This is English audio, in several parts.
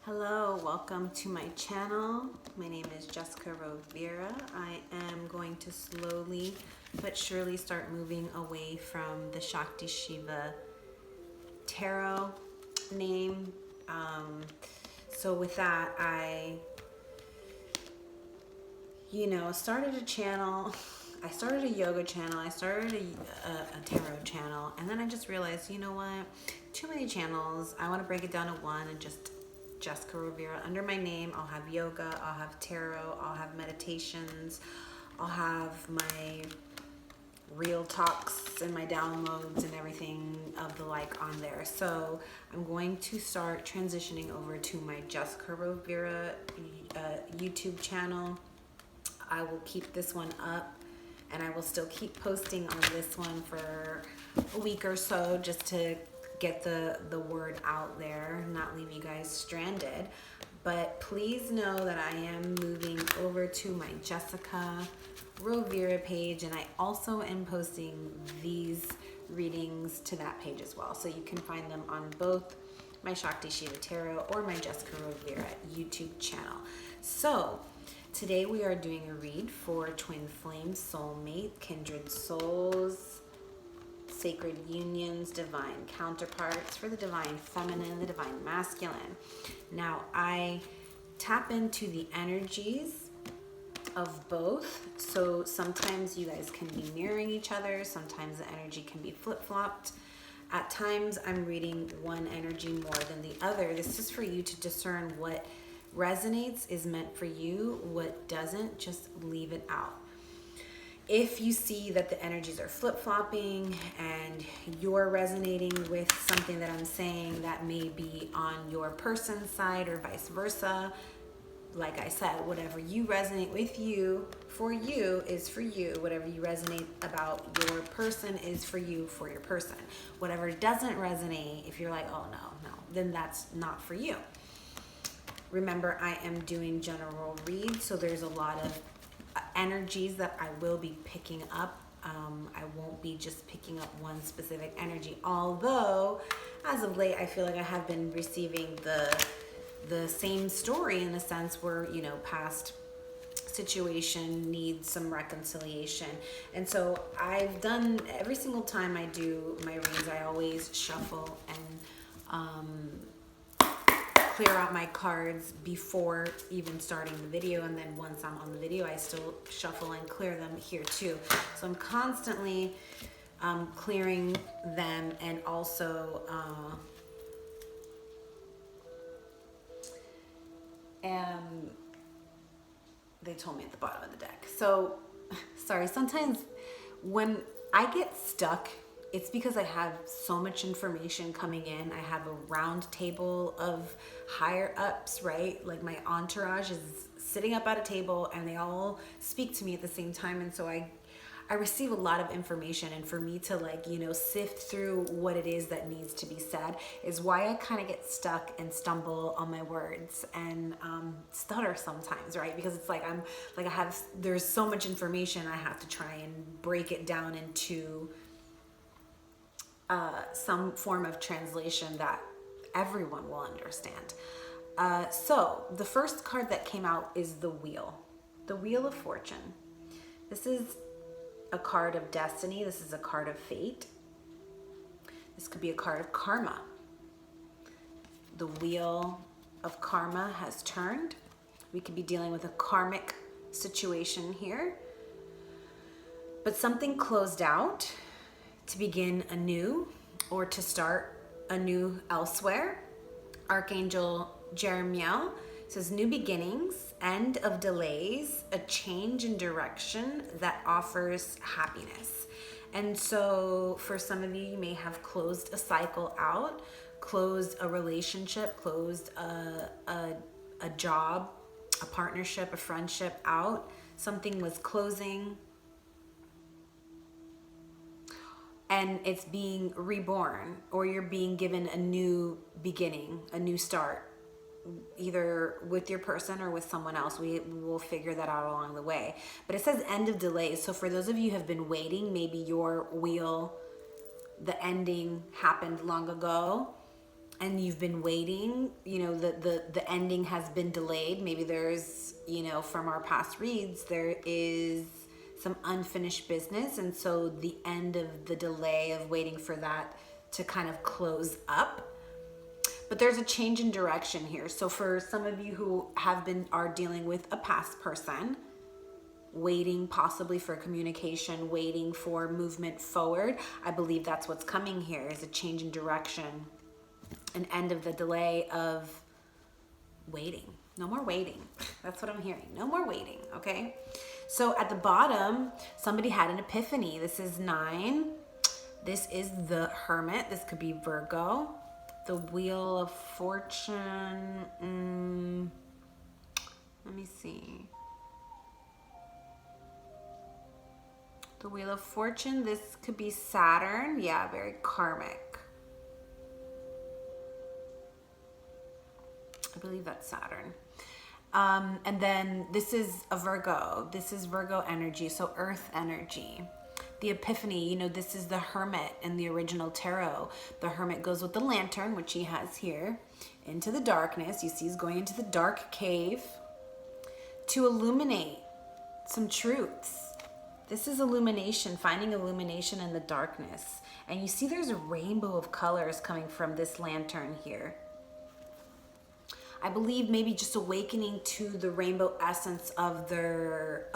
Hello, welcome to my channel. My name is Jessica Rovira. I am going to slowly but surely start moving away from the ShaktiShivaTarot name. So with that, I started a channel. I started a yoga channel. I started a tarot channel. And then I just realized, you know what? Too many channels. I want to break it down to one and just Jessica Rovira. Under my name, I'll have yoga, I'll have tarot, I'll have meditations, I'll have my real talks and my downloads and everything of the like on there. So I'm going to start transitioning over to my Jessica Rovira YouTube channel. I will keep this one up and I will still keep posting on this one for a week or so just to get the word out there, not leave you guys stranded. But please know that I am moving over to my Jessica Rovira page, and I also am posting these readings to that page as well. So you can find them on both my ShaktiShivaTarot or my Jessica Rovira YouTube channel. So today we are doing a read for Twinflames, Soulmate, Kindred Souls, Sacred Unions, Divine Counterparts, for the Divine Feminine, the Divine Masculine. Now, I tap into the energies of both. So sometimes you guys can be mirroring each other. Sometimes the energy can be flip-flopped. At times, I'm reading one energy more than the other. This is for you to discern what resonates, is meant for you. What doesn't, just leave it out. If you see that the energies are flip-flopping and you're resonating with something that I'm saying that may be on your person's side or vice versa, like I said, whatever you resonate with you, for you, is for you. Whatever you resonate about your person is for you, for your person. Whatever doesn't resonate, if you're like, oh no, then that's not for you. Remember, I am doing general reads, so there's a lot of energies that I will be picking up. I won't be just picking up one specific energy, although as of late I feel like I have been receiving the same story in a sense where, you know, past situation needs some reconciliation. And so I've done, every single time I do my reads, I always shuffle and clear out my cards before even starting the video, and then once I'm on the video I still shuffle and clear them here too. So I'm constantly clearing them, and also and they told me at the bottom of the deck. So sorry, sometimes when I get stuck, it's because I have so much information coming in. I have a round table of higher ups, right? Like my entourage is sitting up at a table and they all speak to me at the same time. And so I receive a lot of information, and for me to, like, you know, sift through what it is that needs to be said is why I kind of get stuck and stumble on my words and stutter sometimes, right? Because it's like there's so much information, I have to try and break it down into some form of translation that everyone will understand. So the first card that came out is the Wheel of Fortune. This is a card of destiny. This is a card of fate. This could be a card of karma. The wheel of karma has turned. We could be dealing with a karmic situation here, but something closed out to begin anew or to start anew elsewhere. Archangel Jeremiel says new beginnings, end of delays, a change in direction that offers happiness. And so for some of you, you may have closed a cycle out, closed a relationship, closed a job, a partnership, a friendship out. Something was closing and it's being reborn, or you're being given a new beginning, a new start, either with your person or with someone else. We will figure that out along the way. But it says end of delays. So for those of you who have been waiting, maybe your wheel, the ending happened long ago, and you've been waiting, you know, the ending has been delayed. Maybe there's, you know, from our past reads, there is some unfinished business. And so the end of the delay of waiting for that to kind of close up. But there's a change in direction here. So for some of you who are dealing with a past person, waiting possibly for communication, waiting for movement forward, I believe that's what's coming here, is a change in direction, an end of the delay of waiting. No more waiting. That's what I'm hearing. No more waiting, okay? So at the bottom, somebody had an epiphany. This is 9. This is the Hermit. This could be Virgo. The Wheel of Fortune. Let me see. The Wheel of Fortune. This could be Saturn. Yeah, very karmic. I believe that's Saturn. And then this is a Virgo. This is Virgo energy, so earth energy. The Epiphany, you know, this is the Hermit in the original tarot. The Hermit goes with the lantern, which he has here, into the darkness. You see he's going into the dark cave to illuminate some truths. This is illumination, finding illumination in the darkness. And you see there's a rainbow of colors coming from this lantern here. I believe maybe just awakening to the rainbow essence of their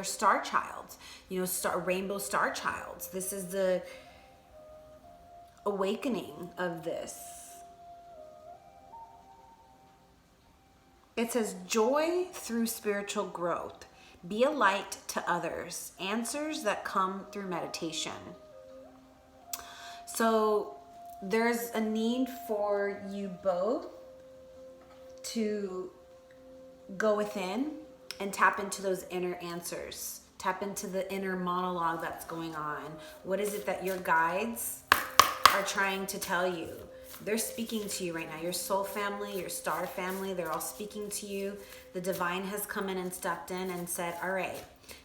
star child, you know, rainbow star childs. This is the awakening of this. It says joy through spiritual growth. Be a light to others. Answers that come through meditation. So there's a need for you both to go within and tap into those inner answers. Tap into the inner monologue that's going on. What is it that your guides are trying to tell you? They're speaking to you right now. Your soul family, your star family, they're all speaking to you. The divine has come in and stepped in and said, all right,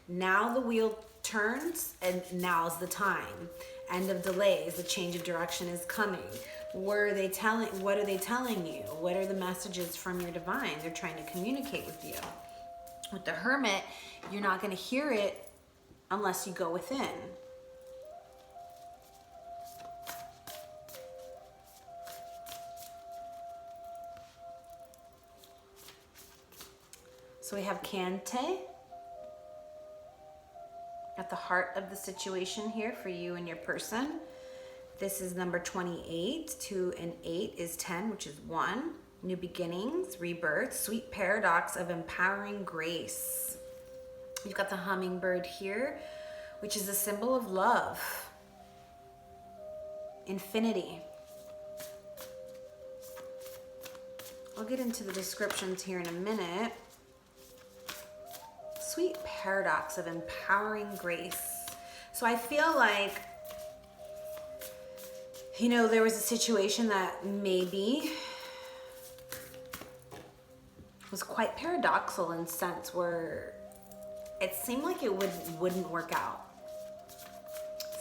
now the wheel turns and now's the time. End of delays, the change of direction is coming. What are they telling you? What are the messages from your divine? They're trying to communicate with you. With the Hermit, you're not going to hear it unless you go within. So we have Kante at the heart of the situation here for you and your person. This is number 28. 2 and 8 is 10, which is 1. New beginnings, rebirth, sweet paradox of empowering grace. You've got the hummingbird here, which is a symbol of love, infinity. I'll get into the descriptions here in a minute. Sweet paradox of empowering grace. So I feel like, you know, there was a situation that maybe was quite paradoxical in a sense where it seemed like it wouldn't work out.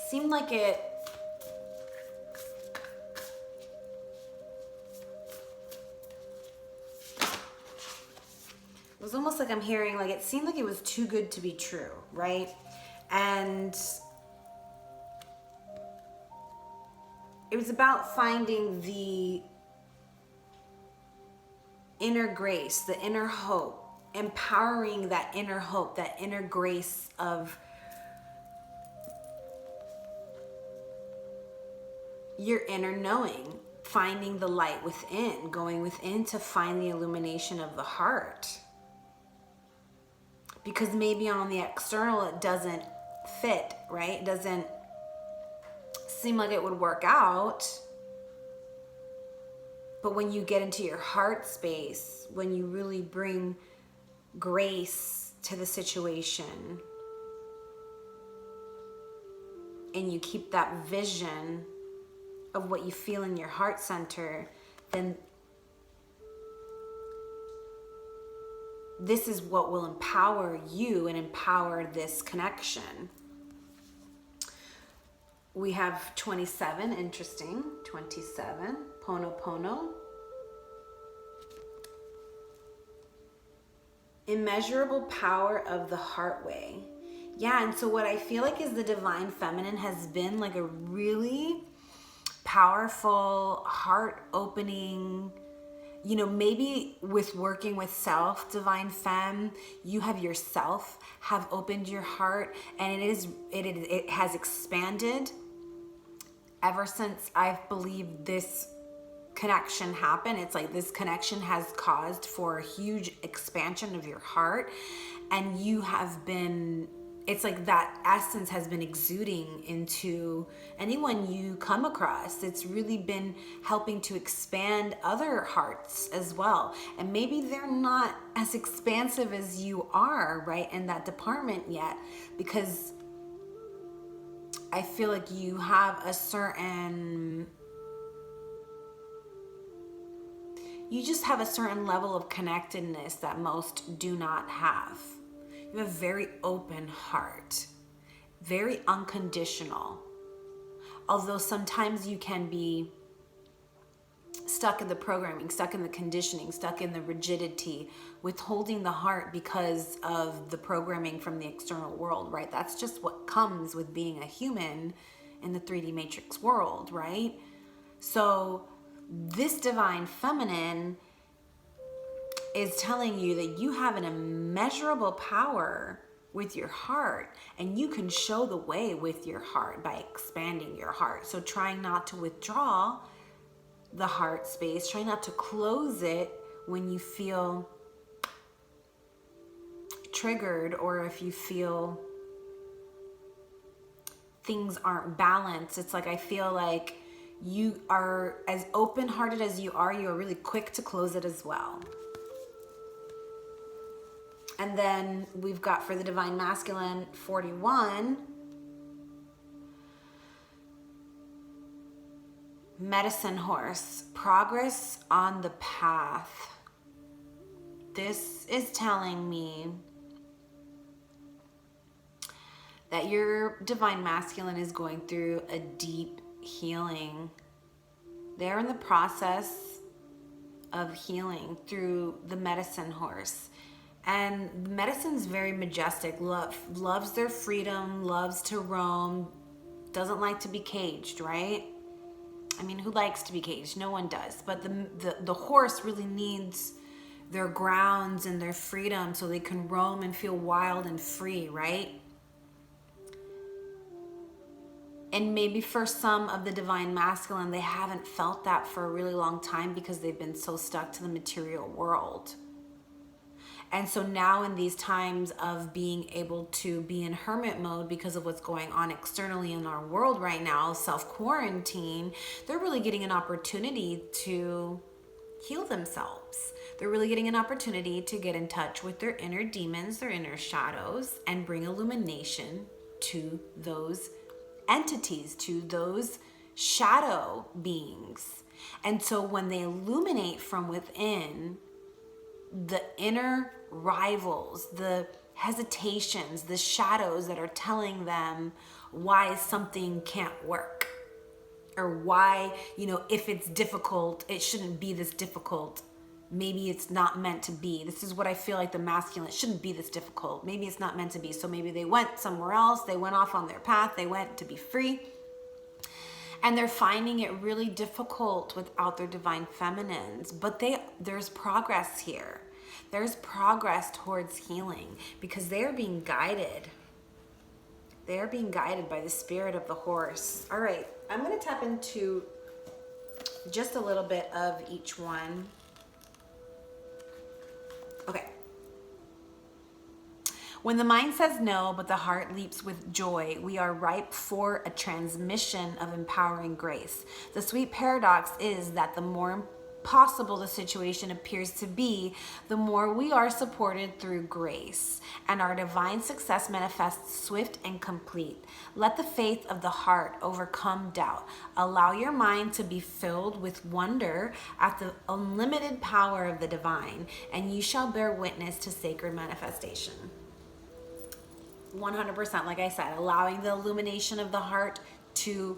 Seemed like it was almost like I'm hearing, like it seemed like it was too good to be true, right? And it was about finding the inner grace, the inner hope, empowering that inner hope, that inner grace of your inner knowing, finding the light within, going within to find the illumination of the heart. Because maybe on the external it doesn't fit, right? It doesn't seem like it would work out. But when you get into your heart space, when you really bring grace to the situation and you keep that vision of what you feel in your heart center, then this is what will empower you and empower this connection. We have 27, interesting. 27, Pono. Immeasurable power of the heart way. Yeah, and so what I feel like is the divine feminine has been like a really powerful, heart opening, you know, maybe with working with self, divine femme, you have yourself have opened your heart, and it has expanded ever since I've believed this connection happened. It's like this connection has caused for a huge expansion of your heart, and you have been, it's like that essence has been exuding into anyone you come across. It's really been helping to expand other hearts as well. And maybe they're not as expansive as you are, right, in that department yet, because I feel like you have a certain, you just have a certain level of connectedness that most do not have. You have a very open heart, very unconditional. Although sometimes you can be stuck in the programming, stuck in the conditioning, stuck in the rigidity, withholding the heart because of the programming from the external world, right? That's just what comes with being a human in the 3D matrix world, right? So this divine feminine is telling you that you have an immeasurable power with your heart, and you can show the way with your heart by expanding your heart. So trying not to withdraw the heart space, try not to close it when you feel triggered, or if you feel things aren't balanced. It's like, I feel like you are as open-hearted as you are really quick to close it as well. And then we've got for the divine masculine 41, medicine horse, progress on the path. This is telling me that your divine masculine is going through a deep healing. They're in the process of healing through the medicine horse. And medicine's very majestic, loves their freedom, loves to roam, doesn't like to be caged, right? I mean, who likes to be caged? No one does. But the horse really needs their grounds and their freedom so they can roam and feel wild and free, right? And maybe for some of the divine masculine, they haven't felt that for a really long time because they've been so stuck to the material world. And so now in these times of being able to be in hermit mode because of what's going on externally in our world right now, self-quarantine, they're really getting an opportunity to heal themselves. They're really getting an opportunity to get in touch with their inner demons, their inner shadows, and bring illumination to those entities, to those shadow beings. And so when they illuminate from within, the inner rivals, the hesitations, the shadows that are telling them why something can't work, or why, you know, if it's difficult, it shouldn't be this difficult. Maybe it's not meant to be. This is what I feel like the masculine, it shouldn't be this difficult. Maybe it's not meant to be. So maybe they went somewhere else. They went off on their path. They went to be free. And they're finding it really difficult without their divine feminines. But there's progress here. There's progress towards healing because they are being guided. They are being guided by the spirit of the horse. All right, I'm going to tap into just a little bit of each one. Okay. When the mind says no, but the heart leaps with joy, we are ripe for a transmission of empowering grace. The sweet paradox is that the more possible the situation appears to be, the more we are supported through grace, and our divine success manifests swift and complete. Let the faith of the heart overcome doubt. Allow your mind to be filled with wonder at the unlimited power of the divine, and you shall bear witness to sacred manifestation. 100%, like I said, allowing the illumination of the heart to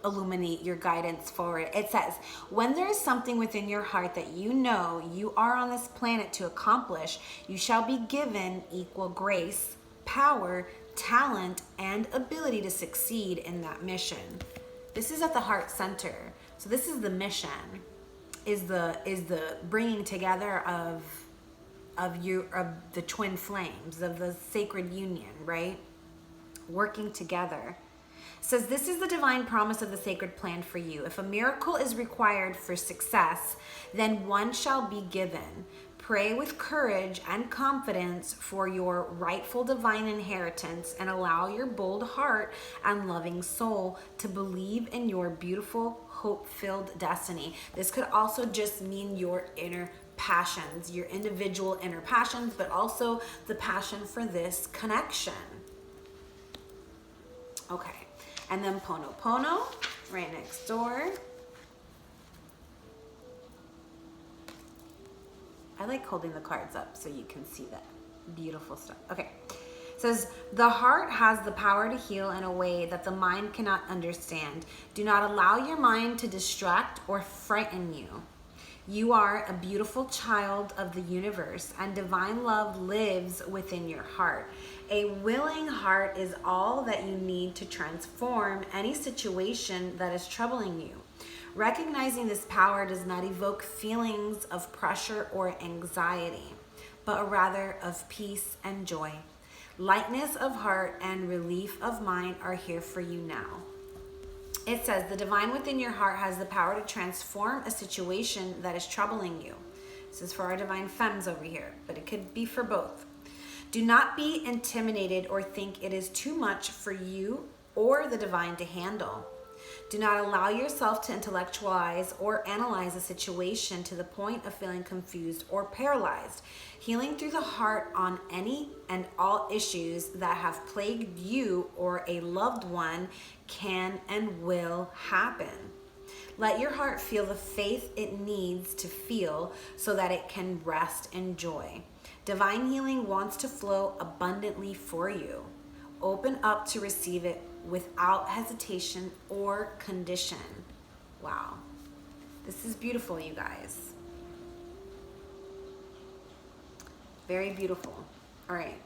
illuminate your guidance forward. It says, when there is something within your heart that you know you are on this planet to accomplish, you shall be given equal grace, power, talent, and ability to succeed in that mission. This is at the heart center. So this is the mission, is the bringing together of the twin flames, of the sacred union, right? Working together. Says, this is the divine promise of the sacred plan for you. If a miracle is required for success, then one shall be given. Pray with courage and confidence for your rightful divine inheritance, and allow your bold heart and loving soul to believe in your beautiful, hope-filled destiny. This could also just mean your inner passions, your individual inner passions, but also the passion for this connection. Okay. And then Pono right next door. I like holding the cards up so you can see that beautiful stuff. Okay. It says, the heart has the power to heal in a way that the mind cannot understand. Do not allow your mind to distract or frighten you. You are a beautiful child of the universe, and divine love lives within your heart. A willing heart is all that you need to transform any situation that is troubling you. Recognizing this power does not evoke feelings of pressure or anxiety, but rather of peace and joy. Lightness of heart and relief of mind are here for you now. It says, the divine within your heart has the power to transform a situation that is troubling you. This is for our divine femmes over here, but it could be for both. Do not be intimidated or think it is too much for you or the divine to handle. Do not allow yourself to intellectualize or analyze a situation to the point of feeling confused or paralyzed. Healing through the heart on any and all issues that have plagued you or a loved one can and will happen. Let your heart feel the faith it needs to feel so that it can rest in joy. Divine healing wants to flow abundantly for you. Open up to receive it without hesitation or condition. Wow. This is beautiful, you guys. Very beautiful. All right.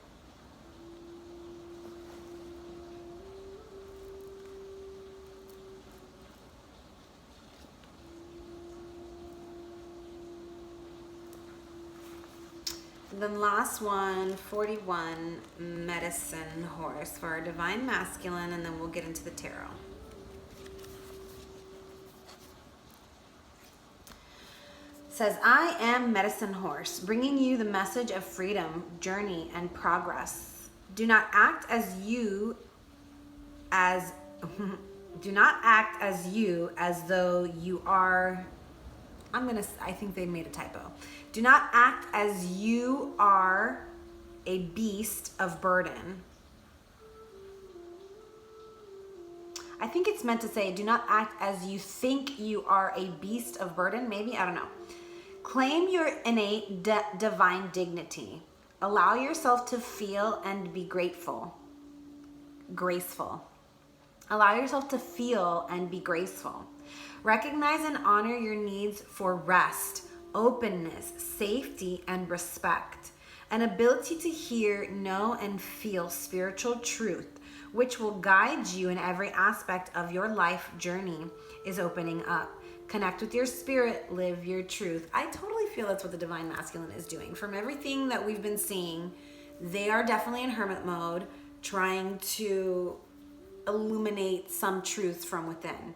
Then last one, 41, medicine horse for our divine masculine, and then we'll get into the tarot. It says, I am medicine horse, bringing you the message of freedom, journey, and progress. Do not act as you as do not act as though you are, I think they made a typo. Do not act as you are a beast of burden. I think it's meant to say, do not act as you think you are a beast of burden. Maybe, I don't know. Claim your innate divine dignity. Allow yourself to feel and be graceful. Allow yourself to feel and be graceful. Recognize and honor your needs for rest, openness, safety, and respect. An ability to hear, know, and feel spiritual truth, which will guide you in every aspect of your life journey, is opening up. Connect with your spirit, live your truth. I totally feel that's what the divine masculine is doing. From everything that we've been seeing, they are definitely in hermit mode, trying to illuminate some truth from within.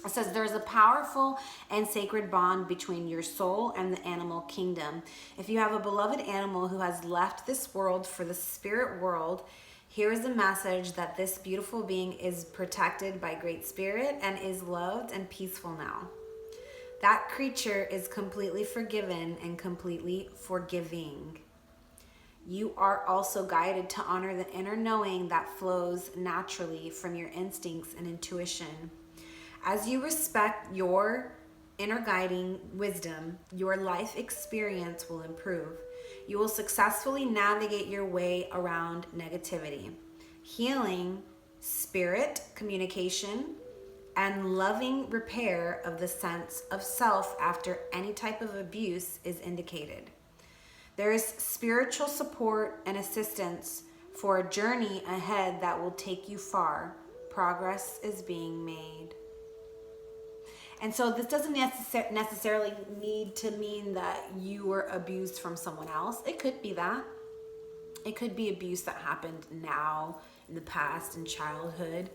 It says there's a powerful and sacred bond between your soul and the animal kingdom. If you have a beloved animal who has left this world for the spirit world, here is a message that this beautiful being is protected by Great Spirit and is loved and peaceful now. That creature is completely forgiven and completely forgiving. You are also guided to honor the inner knowing that flows naturally from your instincts and intuition. As you respect your inner guiding wisdom, your life experience will improve. You will successfully navigate your way around negativity. Healing spirit communication, and loving repair of the sense of self after any type of abuse is indicated. There is spiritual support and assistance for a journey ahead that will take you far. Progress is being made. And so this doesn't necessarily need to mean that you were abused from someone else. It could be that. It could be abuse that happened now, in the past, in childhood.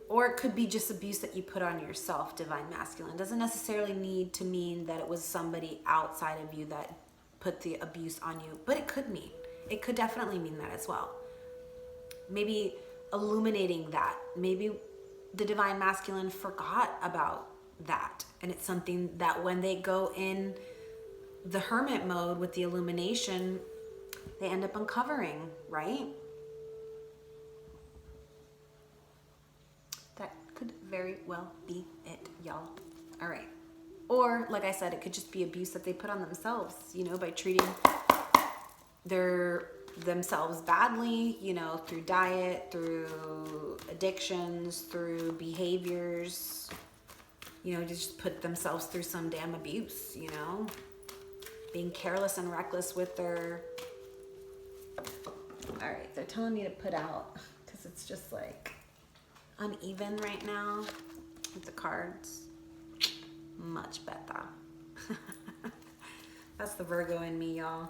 Or it could be just abuse that you put on yourself, divine masculine. It doesn't necessarily need to mean that it was somebody outside of you that put the abuse on you, but it could mean. It could definitely mean that as well. Maybe illuminating that. Maybe the divine masculine forgot about that. And it's something that when they go in the hermit mode with the illumination, they end up uncovering, right? That could very well be it, y'all. All right. Or, like I said, it could just be abuse that they put on themselves, you know, by treating themselves badly, you know, through diet, through addictions, through behaviors, you know, just put themselves through some damn abuse, you know, being careless and reckless with their... All right, they're telling me to put out because it's just like uneven right now with the cards. Much better. That's the Virgo in me, y'all.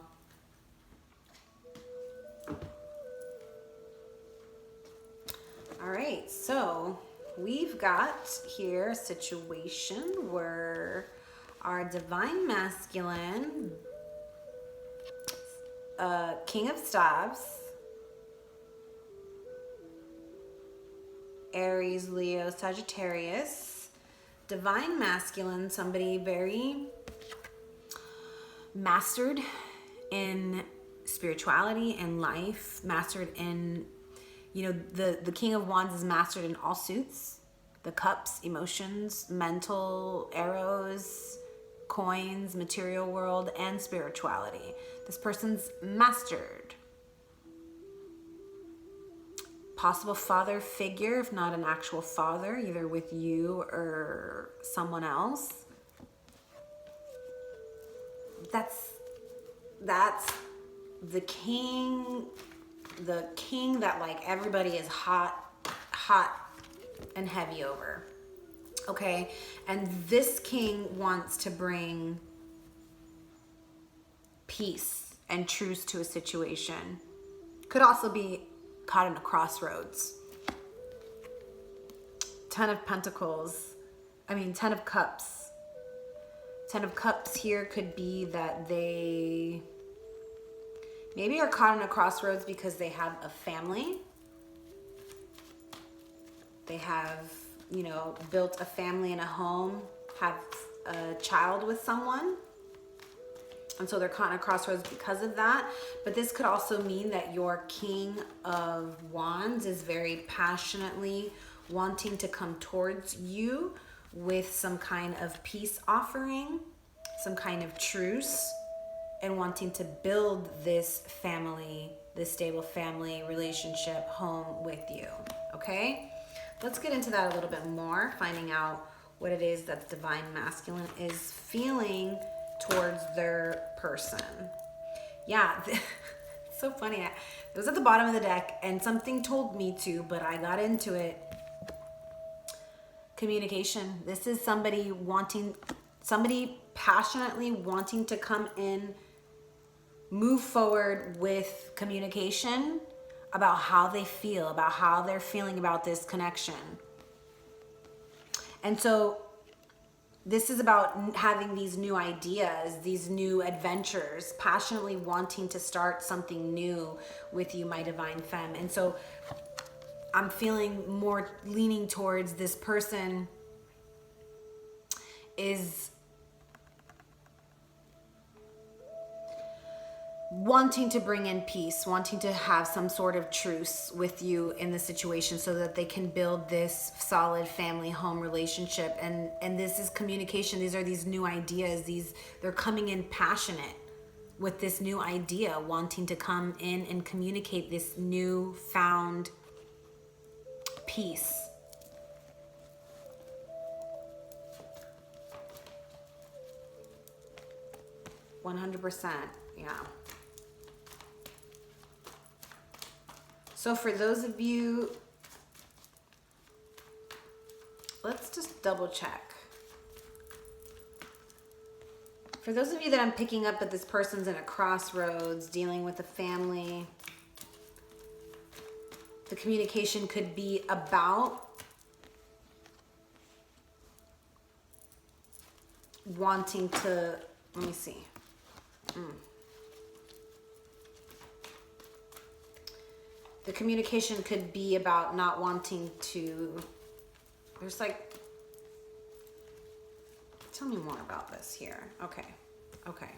All right, so we've got here a situation where our divine masculine, King of Staves, Aries, Leo, Sagittarius, divine masculine, somebody very mastered in spirituality and life, mastered in, you know, the King of Wands is mastered in all suits, the cups, emotions, mental, arrows, coins, material world, and spirituality. This person's mastered. Possible father figure, if not an actual father, either with you or someone else. That's the king that like everybody is hot and heavy over. Okay? And this king wants to bring peace and truce to a situation. Could also be caught in a crossroads. 10 of Pentacles. I mean, 10 of Cups. 10 of Cups here could be that they maybe are caught in a crossroads because they have a family. They have, you know, built a family and a home, have a child with someone. And so they're caught in a crossroads because of that. But this could also mean that your King of Wands is very passionately wanting to come towards you with some kind of peace offering, some kind of truce, and wanting to build this family, this stable family relationship home with you. Okay? Let's get into that a little bit more, finding out what it is that the divine masculine is feeling towards their person. Yeah, it's so funny. It was at the bottom of the deck and something told me to, but I got into it. Communication. This is somebody passionately wanting to come in, move forward with communication about how they feel, about how they're feeling about this connection. And so this is about having these new ideas, these new adventures, passionately wanting to start something new with you, my divine femme. And so I'm feeling more leaning towards this person is wanting to bring in peace, wanting to have some sort of truce with you in the situation so that they can build this solid family home relationship. And this is communication. These are these new ideas. They're coming in passionate with this new idea, wanting to come in and communicate this new found peace. %100%, yeah. So for those of you, let's just double check. For those of you that I'm picking up that this person's in a crossroads, dealing with a family, the communication could be about wanting to, let me see. The communication could be about not wanting to, there's like, tell me more about this here. Okay. Okay.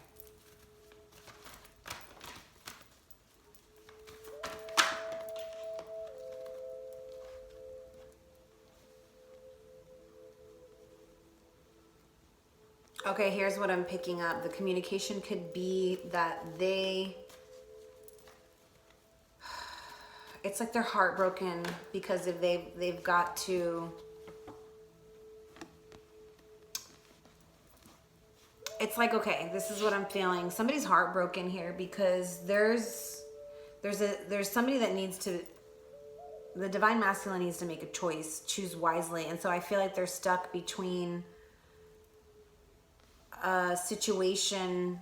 Okay, here's what I'm picking up. The communication could be that it's like they're heartbroken because if they've got to, it's like, okay, this is what I'm feeling. Somebody's heartbroken here because there's somebody that needs to, the divine masculine needs to make a choice, choose wisely. And so I feel like they're stuck between a situation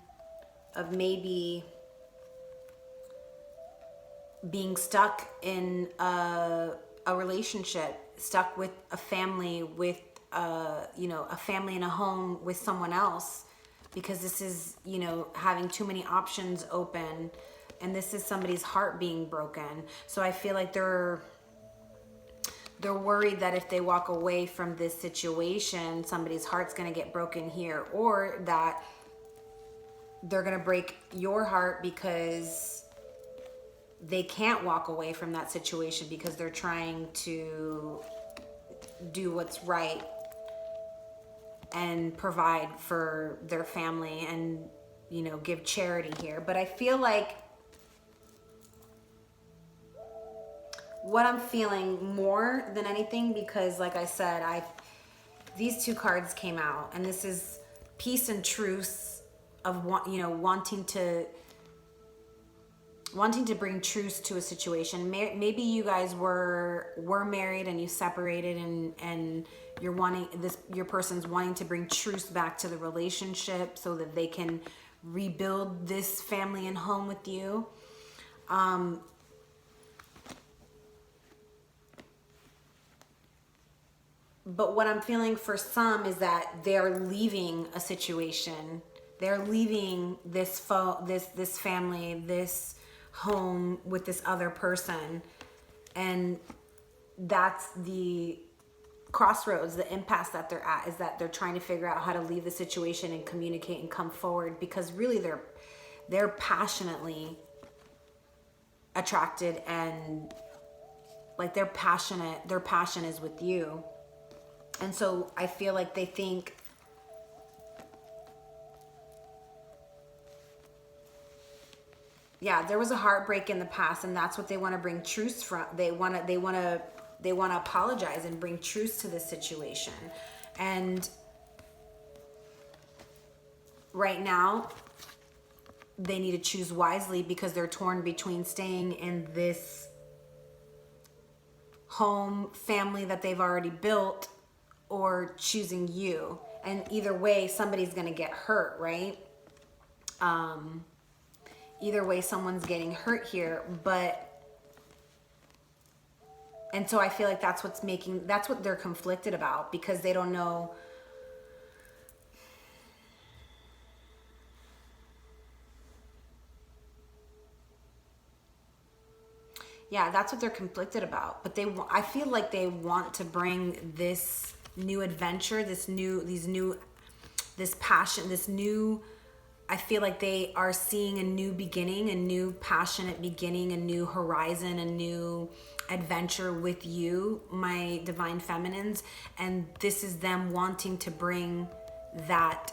of maybe being stuck in a relationship, stuck with a family, with a family in a home with someone else, because this is, having too many options open, and this is somebody's heart being broken. So I feel like they're worried that if they walk away from this situation, somebody's heart's going to get broken here, or that they're going to break your heart because they can't walk away from that situation because they're trying to do what's right and provide for their family and, give charity here. But I feel like what I'm feeling more than anything, because like I said, these two cards came out, and this is peace and truce of, wanting to bring truce to a situation. Maybe you guys were married and you separated, and your person's wanting to bring truce back to the relationship so that they can rebuild this family and home with you. But what I'm feeling for some is that they're leaving a situation. They're leaving this family, this home with this other person. And that's the crossroads, the impasse that they're at, is that they're trying to figure out how to leave the situation and communicate and come forward, because really they're passionately attracted, and like their passion is with you. And so I feel like they think, yeah, there was a heartbreak in the past, and that's what they want to bring truce from. They want to apologize and bring truce to this situation. And right now they need to choose wisely, because they're torn between staying in this home family that they've already built, or choosing you. And either way, somebody's going to get hurt, right? Either way, someone's getting hurt here. And so I feel like that's what they're conflicted about, because they don't know. Yeah, that's what they're conflicted about. But I feel like they want to bring this new adventure, this passion, I feel like they are seeing a new beginning, a new passionate beginning, a new horizon, a new adventure with you, my divine feminines. And this is them wanting to bring that,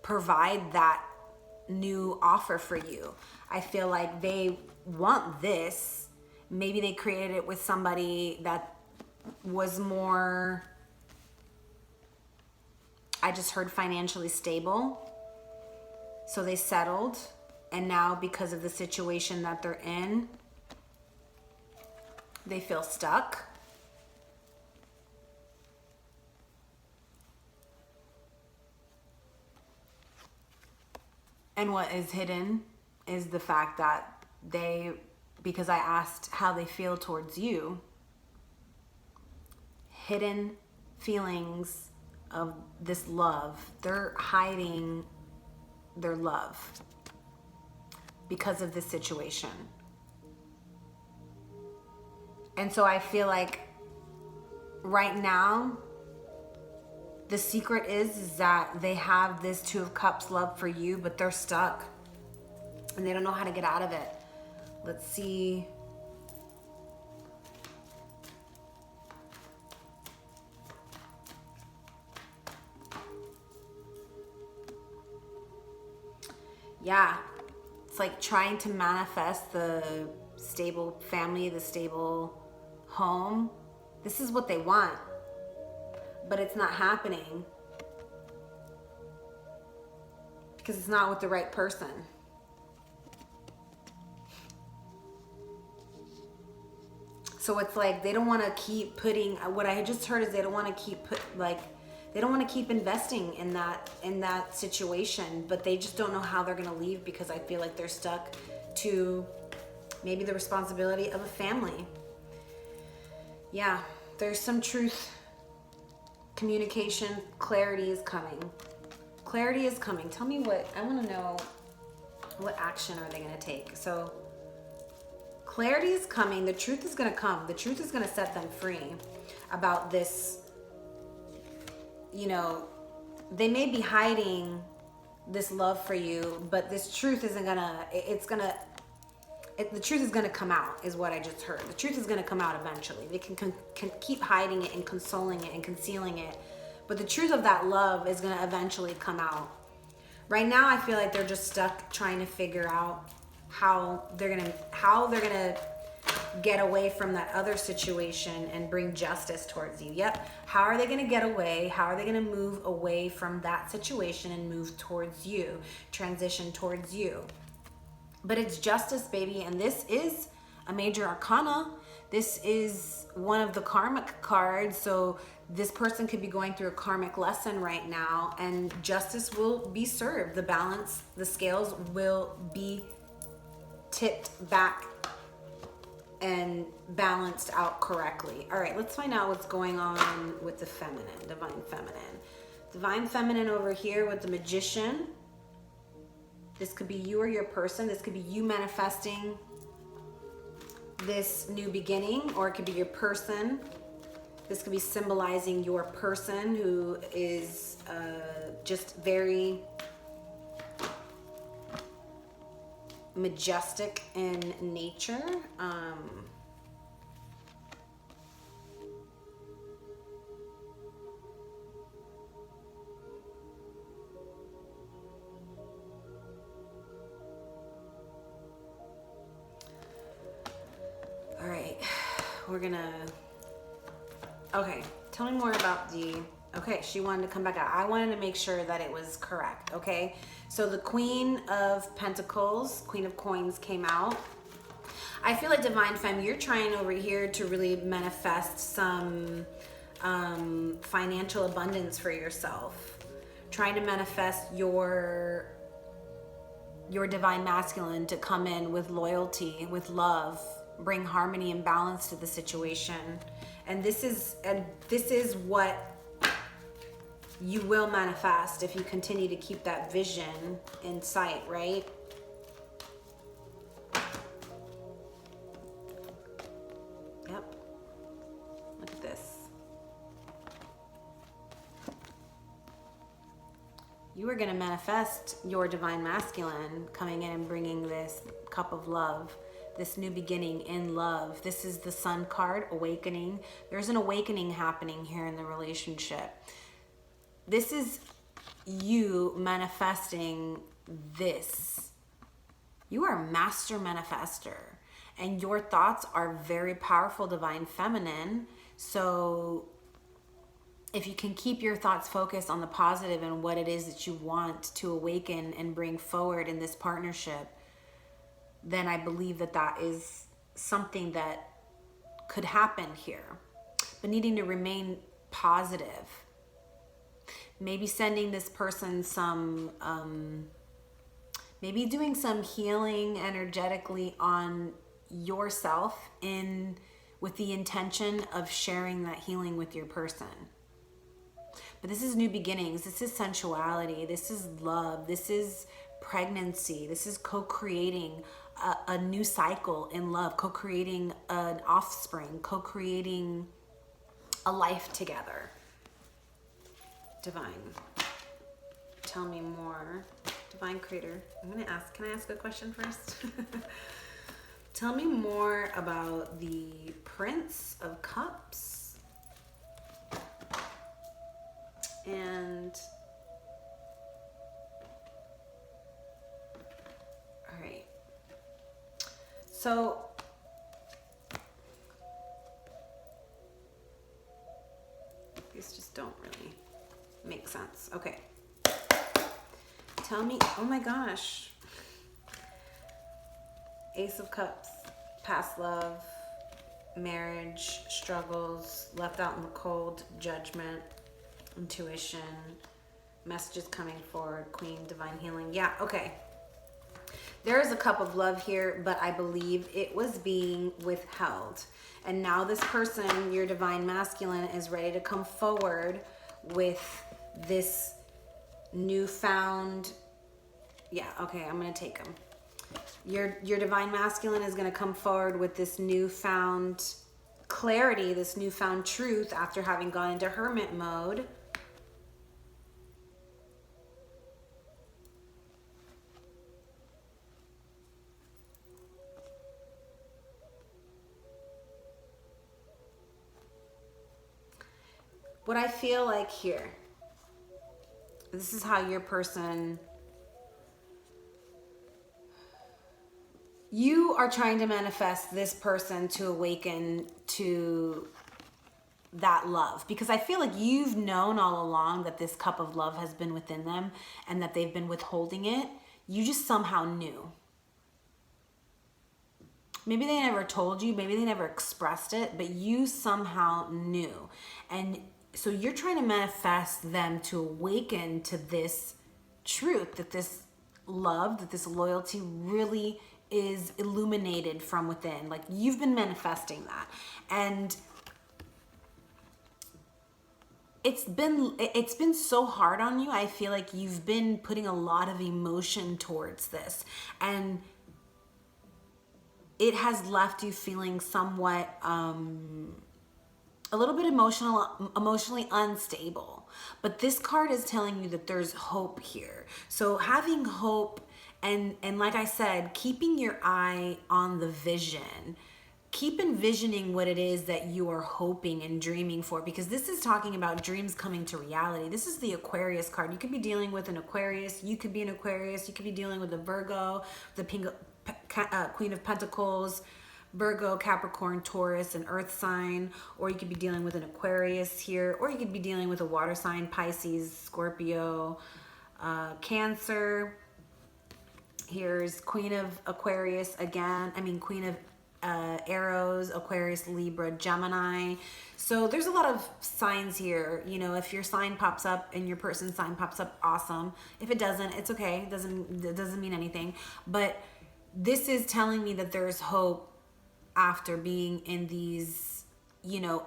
provide that new offer for you. I feel like they want this, Maybe they created it with somebody that was more, I just heard, financially stable. So they settled, and now because of the situation that they're in, they feel stuck. And what is hidden is the fact that they, because I asked how they feel towards you, hidden feelings of this love. They're hiding their love because of this situation. And so I feel like right now, the secret is that they have this Two of Cups love for you, but they're stuck and they don't know how to get out of it. Let's see. Yeah, it's like trying to manifest the stable family, the stable home. This is what they want, but it's not happening because it's not with the right person. So it's like they don't want to keep putting, what I just heard is they don't want to keep they don't want to keep investing in that situation, but they just don't know how they're going to leave because I feel like they're stuck to maybe the responsibility of a family. Yeah, there's some truth, communication, clarity is coming. Clarity is coming. Tell me what, I want to know, what action are they going to take? So clarity is coming. The truth is going to come. The truth is going to set them free about this. You know, they may be hiding this love for you, but this truth isn't gonna, the truth is gonna come out, is what I just heard. The truth is gonna come out eventually. They can keep hiding it and consoling it and concealing it, but the truth of that love is gonna eventually come out. Right now, I feel like they're just stuck trying to figure out how they're gonna get away from that other situation and bring justice towards you. Yep. How are they going to get away? How are they going to move away from that situation and move towards you, transition towards you? But it's justice, baby. And this is a major arcana. This is one of the karmic cards. So this person could be going through a karmic lesson right now, and justice will be served. The balance, the scales will be tipped back and balanced out correctly. All right, let's find out what's going on with the feminine, divine feminine. Divine feminine over here with the Magician. This could be you or your person. This could be you manifesting this new beginning, or it could be your person. This could be symbolizing your person who is just very majestic in nature. All right, we're gonna, okay, tell me more about the, okay, she wanted to come back out. I wanted to make sure that it was correct, okay? So the Queen of Pentacles, Queen of Coins came out. I feel like Divine Femme, you're trying over here to really manifest some financial abundance for yourself. Trying to manifest your Divine Masculine to come in with loyalty, with love, bring harmony and balance to the situation. And this is what you will manifest if you continue to keep that vision in sight, right? Yep. Look at this. You are going to manifest your Divine Masculine coming in and bringing this cup of love, this new beginning in love. This is the Sun card, awakening. There's an awakening happening here in the relationship. This is you manifesting this. You are a master manifester. And your thoughts are very powerful, divine feminine. So if you can keep your thoughts focused on the positive and what it is that you want to awaken and bring forward in this partnership, then I believe that that is something that could happen here. But needing to remain positive. Maybe sending this person some, maybe doing some healing energetically on yourself with the intention of sharing that healing with your person. But this is new beginnings. This is sensuality. This is love. This is pregnancy. This is co-creating a new cycle in love, co-creating an offspring, co-creating a life together. Divine, tell me more. Divine Creator, can I ask a question first? Tell me more about the Prince of Cups. And all right, so these just don't really make sense. Okay, tell me, oh my gosh, Ace of Cups, past love, marriage, struggles, left out in the cold, judgment, intuition, messages coming forward, Queen, divine healing. Yeah, okay. There is a cup of love here, but I believe it was being withheld. And now this person, your divine masculine, is ready to come forward with this newfound, yeah, okay, I'm going to take them. Your divine masculine is going to come forward with this newfound clarity, this newfound truth after having gone into hermit mode. What I feel like here, this is how your person, you are trying to manifest this person to awaken to that love, because I feel like you've known all along that this cup of love has been within them and that they've been withholding it. You just somehow knew. Maybe they never told you, maybe they never expressed it, but you somehow knew. And so you're trying to manifest them to awaken to this truth, that this love, that this loyalty really is illuminated from within. Like, you've been manifesting that. And it's been so hard on you. I feel like you've been putting a lot of emotion towards this, and it has left you feeling somewhat a little bit emotionally unstable. But this card is telling you that there's hope here. So having hope, and like I said, keeping your eye on the vision. Keep envisioning what it is that you are hoping and dreaming for, because this is talking about dreams coming to reality. This is the Aquarius card. You could be dealing with an Aquarius. You could be an Aquarius. You could be dealing with a Virgo, the Queen of Pentacles, Virgo, Capricorn, Taurus, an earth sign, or you could be dealing with an Aquarius here, or you could be dealing with a water sign, Pisces, Scorpio, Cancer. Here's Queen of Aquarius again. I mean, Queen of Arrows, Aquarius, Libra, Gemini. So there's a lot of signs here. You know, if your sign pops up and your person's sign pops up, awesome. If it doesn't, it's okay. It doesn't mean anything. But this is telling me that there's hope after being in these, you know,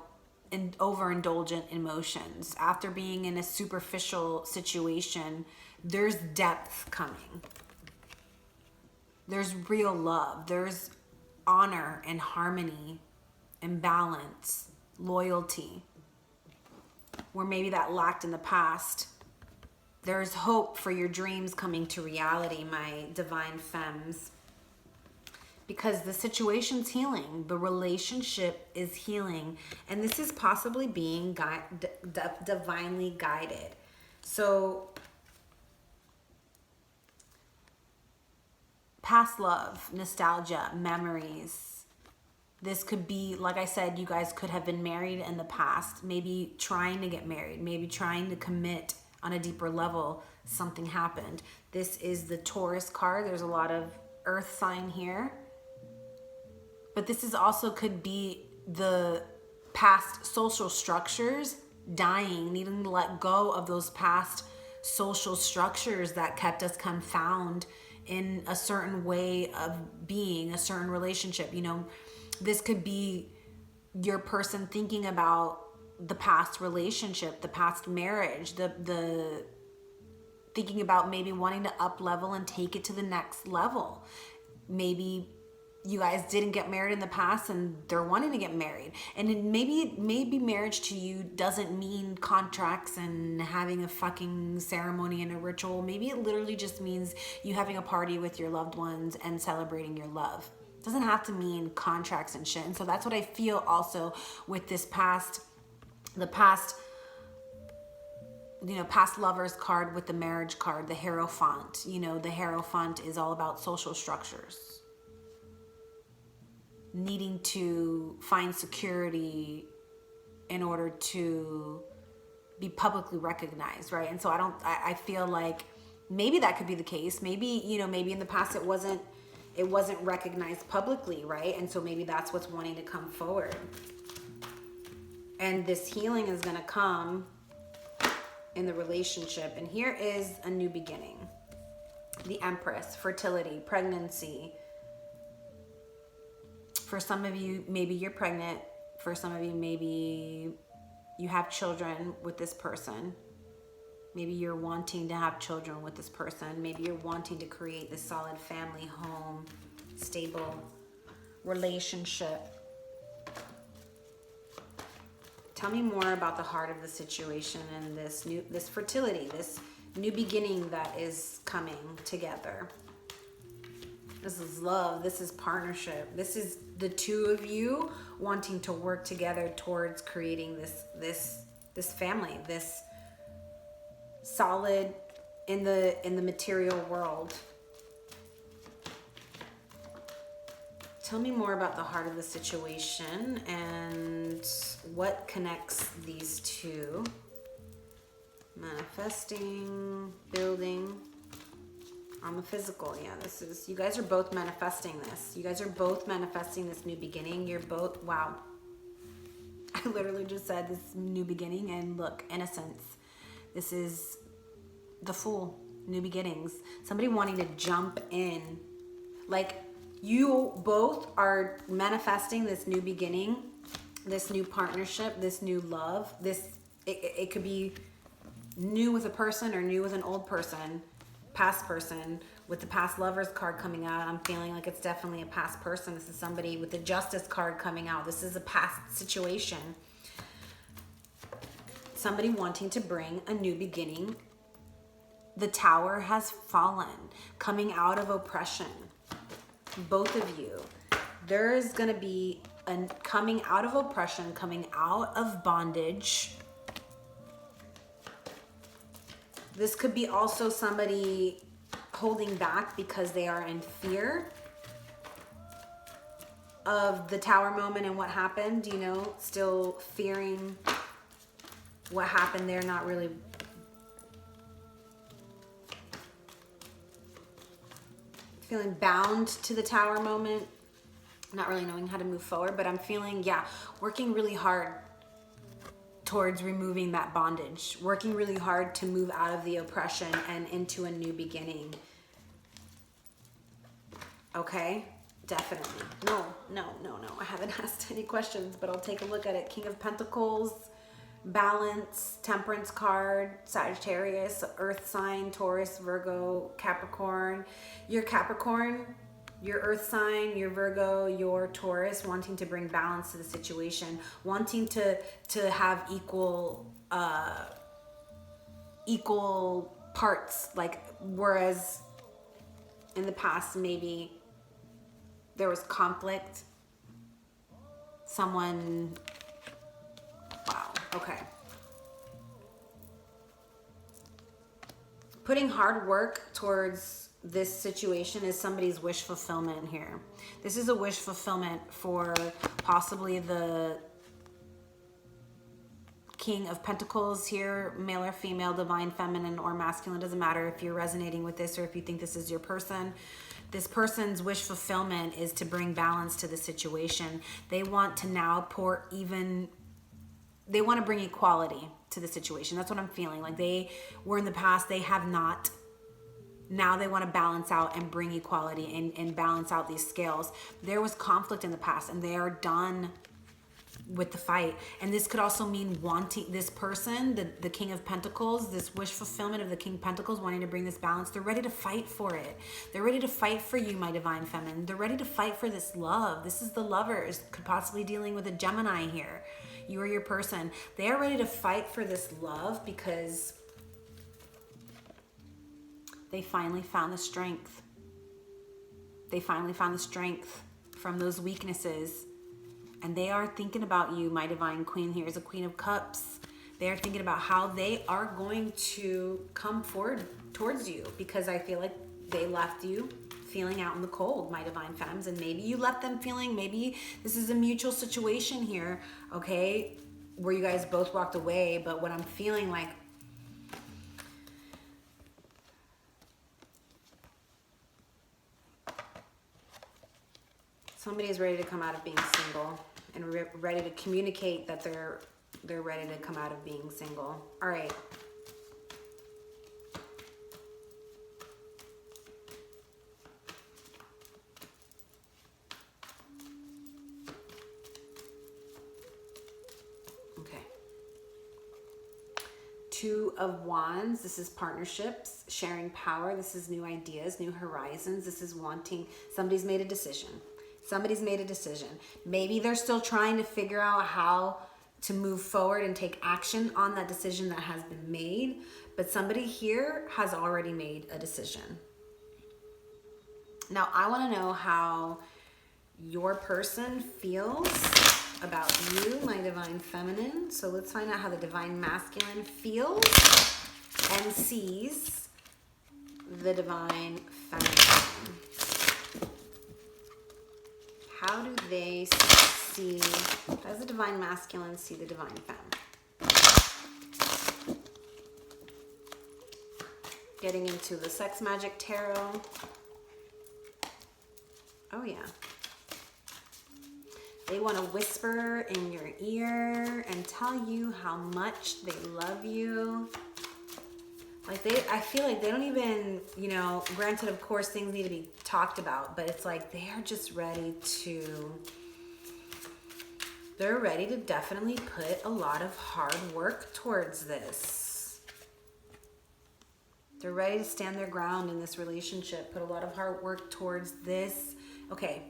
overindulgent emotions. After being in a superficial situation, there's depth coming. There's real love. There's honor and harmony and balance, loyalty, where maybe that lacked in the past. There's hope for your dreams coming to reality, my divine femmes, because the situation's healing, the relationship is healing, and this is possibly being divinely guided. So past love, nostalgia, memories, This could be, like I said, you guys could have been married in the past, maybe trying to get married, maybe trying to commit on a deeper level. Something happened. This is the Taurus card. There's a lot of earth sign here. But this is also could be the past social structures dying, needing to let go of those past social structures that kept us confounded in a certain way of being, a certain relationship. You know, this could be your person thinking about the past relationship, the past marriage, the thinking about maybe wanting to up level and take it to the next level. Maybe you guys didn't get married in the past and they're wanting to get married. And maybe marriage to you doesn't mean contracts and having a fucking ceremony and a ritual. Maybe it literally just means you having a party with your loved ones and celebrating your love. It doesn't have to mean contracts and shit. And so that's what I feel also with this past lovers card with the marriage card, the Hierophant. You know, the Hierophant is all about social structures. Needing to find security in order to be publicly recognized, right? And so I feel like maybe that could be the case. Maybe, you know, maybe in the past it wasn't recognized publicly, right? And so maybe that's what's wanting to come forward. And this healing is going to come in the relationship. And here is a new beginning. The Empress, fertility, pregnancy. For some of you, maybe you're pregnant. For some of you, maybe you have children with this person. Maybe you're wanting to have children with this person. Maybe you're wanting to create this solid family, home, stable relationship. Tell me more about the heart of the situation and this fertility, this new beginning that is coming together. This is love. This is partnership. This is the two of you wanting to work together towards creating this family, this solid in the material world. Tell me more about the heart of the situation and what connects these two. Manifesting, building. I'm a physical. Yeah, this is, you guys are both manifesting this. You guys are both manifesting this new beginning. You're both, wow. I literally just said this new beginning, and look, innocence. This is the Fool, new beginnings. Somebody wanting to jump in. Like, you both are manifesting this new beginning, this new partnership, this new love. It could be new with a person or new with an old person. Past person. With the past lovers card coming out, I'm feeling like it's definitely a past person. This is somebody with the Justice card coming out. This is a past situation. Somebody wanting to bring a new beginning. The Tower has fallen, coming out of oppression. Both of you. There is going to be a coming out of oppression, coming out of bondage. This could be also somebody holding back because they are in fear of the Tower moment and what happened, you know, still fearing what happened there, not really feeling bound to the Tower moment, not really knowing how to move forward. But I'm feeling, yeah, working really hard towards removing that bondage, working really hard to move out of the oppression and into a new beginning. Okay, definitely. No, I haven't asked any questions, but I'll take a look at it. King of Pentacles, Balance, Temperance card, Sagittarius, Earth sign, Taurus, Virgo, Capricorn. Your Capricorn, your Earth sign, your Virgo, your Taurus, wanting to bring balance to the situation, wanting to have equal parts. Like, whereas in the past maybe there was conflict. Someone, wow, okay. Putting hard work towards this situation is somebody's wish fulfillment here. This is a wish fulfillment for possibly the King of Pentacles here, male or female, divine feminine or masculine. Doesn't matter if you're resonating with this or if you think this is your person. This person's wish fulfillment is to bring balance to the situation. They want to now they want to bring equality to the situation. That's what I'm feeling. Like they were in the past, they have not. Now they want to balance out and bring equality and balance out these scales. There was conflict in the past and they are done with the fight. And this could also mean wanting this person, the King of Pentacles, this wish fulfillment of the King of Pentacles, wanting to bring this balance. They're ready to fight for it. They're ready to fight for you, my divine feminine. They're ready to fight for this love. This is the Lovers, could possibly dealing with a Gemini here. You or your person. They are ready to fight for this love because they finally found the strength. They finally found the strength from those weaknesses. And they are thinking about you, my divine queen. Here's a Queen of Cups. They are thinking about how they are going to come forward towards you, because I feel like they left you feeling out in the cold, my divine femmes. And maybe you left them feeling, maybe this is a mutual situation here, okay, where you guys both walked away. But what I'm feeling like, somebody is ready to come out of being single and ready to communicate that they're ready to come out of being single. All right. Okay. Two of Wands. This is partnerships, sharing power. This is new ideas, new horizons. This is wanting, somebody's made a decision. Somebody's made a decision. Maybe they're still trying to figure out how to move forward and take action on that decision that has been made. But somebody here has already made a decision. Now, I want to know how your person feels about you, my divine feminine. So let's find out how the divine masculine feels and sees the divine feminine. How do they see, does the divine masculine see the divine femme? Getting into the Sex Magic Tarot. Oh yeah. They want to whisper in your ear and tell you how much they love you. Like I feel like they don't even, you know, granted, of course, things need to be talked about, but it's like they are just ready to, they're ready to definitely put a lot of hard work towards this. They're ready to stand their ground in this relationship, put a lot of hard work towards this. Okay.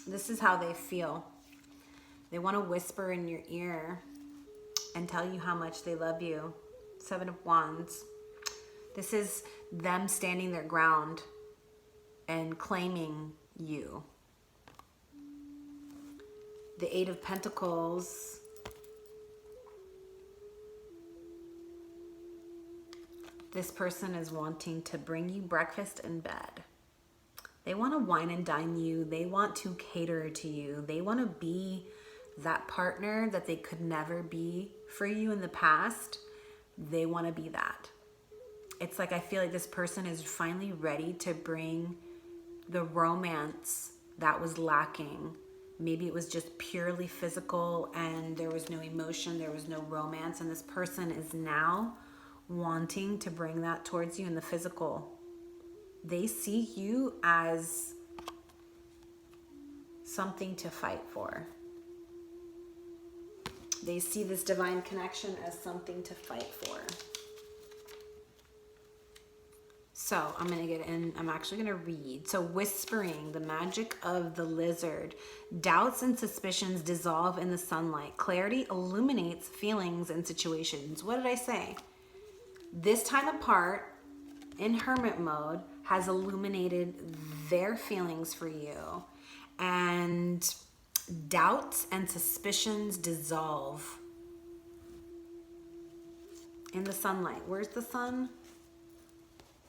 This is how they feel. They want to whisper in your ear and tell you how much they love you. Seven of Wands. This is them standing their ground and claiming you. The Eight of Pentacles. This person is wanting to bring you breakfast in bed. They want to wine and dine you. They want to cater to you. They want to be that partner that they could never be for you in the past. They want to be that. It's like I feel like this person is finally ready to bring the romance that was lacking. Maybe it was just purely physical and there was no emotion, there was no romance, and this person is now wanting to bring that towards you in the physical. They see you as something to fight for. They see this divine connection as something to fight for. So I'm going to get in. I'm actually going to read. So whispering, the magic of the lizard. Doubts and suspicions dissolve in the sunlight. Clarity illuminates feelings and situations. What did I say? This time apart in hermit mode has illuminated their feelings for you. And doubts and suspicions dissolve in the sunlight. Where's the sun?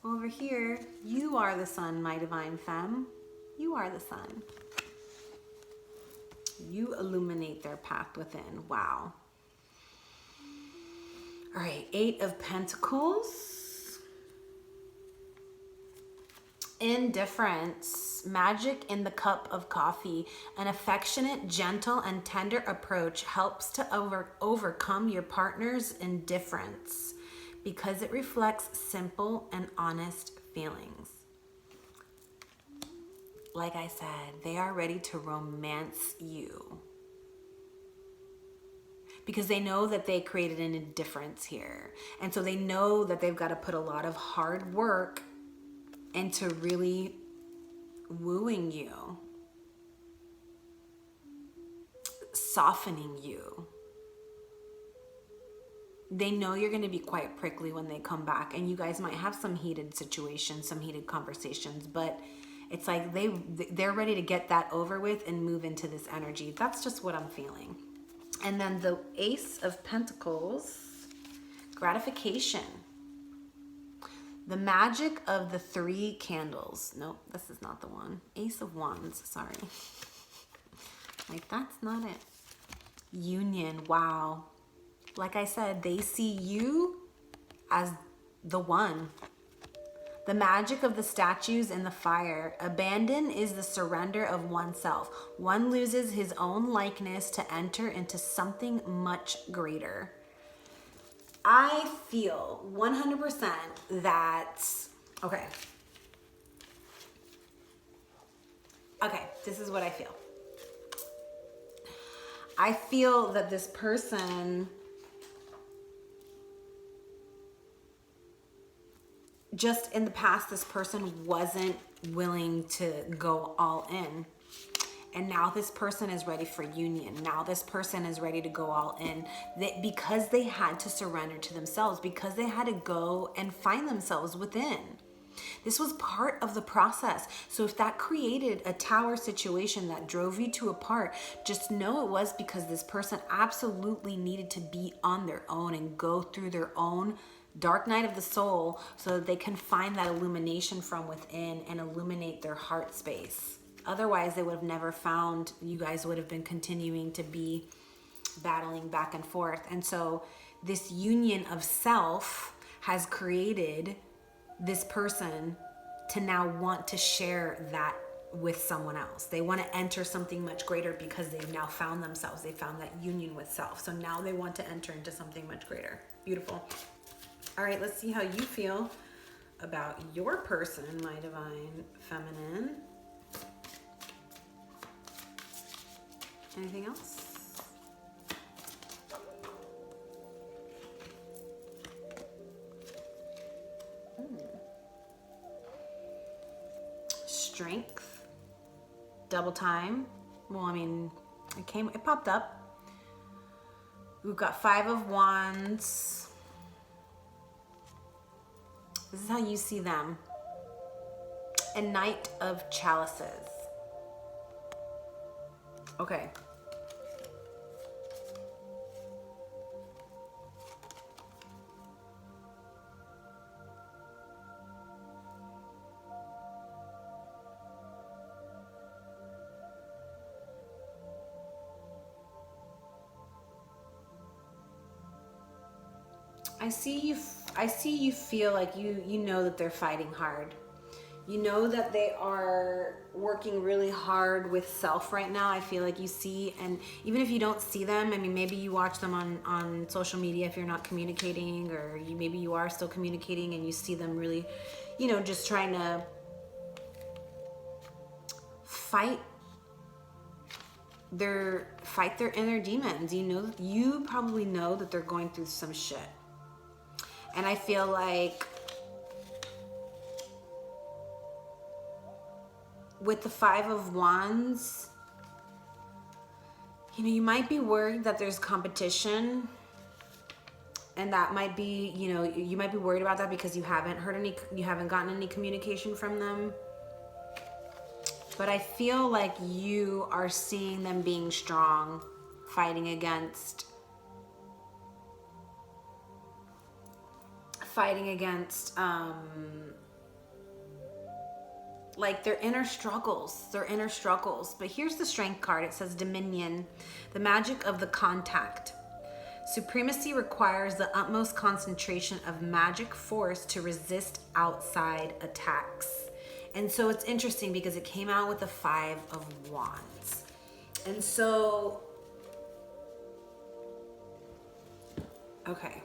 Over here, you are the sun, my divine femme. You are the sun. You illuminate their path within. Wow. All right, 8 of Pentacles. Indifference. Magic in the cup of coffee. An affectionate, gentle, and tender approach helps to overcome your partner's indifference because it reflects simple and honest feelings. Like I said, they are ready to romance you because they know that they created an indifference here. And so they know that they've got to put a lot of hard work into really wooing you, softening you. They know you're going to be quite prickly when they come back, and you guys might have some heated situations, some heated conversations, but it's like they're ready to get that over with and move into this energy. That's just what I'm feeling. And then the Ace of Pentacles, gratification. The magic of the 3 candles. Nope, this is not the one. Ace of Wands, sorry. Like, that's not it. Union, wow. Like I said, they see you as the one. The magic of the statues in the fire. Abandon is the surrender of oneself. One loses his own likeness to enter into something much greater. I feel 100% that, okay, this is what I feel. I feel that this person just in the past, this person wasn't willing to go all in. And now this person is ready for union. Now this person is ready to go all in because they had to surrender to themselves, because they had to go and find themselves within. This was part of the process. So if that created a tower situation that drove you two apart, just know it was because this person absolutely needed to be on their own and go through their own dark night of the soul so that they can find that illumination from within and illuminate their heart space. Otherwise, they would have never found, you guys would have been continuing to be battling back and forth. And so this union of self has created this person to now want to share that with someone else. They want to enter something much greater because they've now found themselves. They found that union with self. So now they want to enter into something much greater. Beautiful. All right, let's see how you feel about your person, my divine feminine. Anything else? Strength. Double time. Well, I mean, it popped up. We've got 5 of Wands. This is how you see them. And Knight of Chalices. Okay. I see you feel like you know that they're fighting hard. You know that they are working really hard with self right now. I feel like you see, and even if you don't see them, I mean, maybe you watch them on social media if you're not communicating, or maybe you are still communicating and you see them really, just trying to fight their inner demons. You probably know that they're going through some shit. And I feel like with the 5 of Wands, you might be worried that there's competition, and that might be, you might be worried about that because you haven't gotten any communication from them. But I feel like you are seeing them being strong, fighting against like their inner struggles, But here's the Strength card. It says Dominion, the magic of the contact. Supremacy requires the utmost concentration of magic force to resist outside attacks. And so it's interesting because it came out with the 5 of Wands. And so, okay.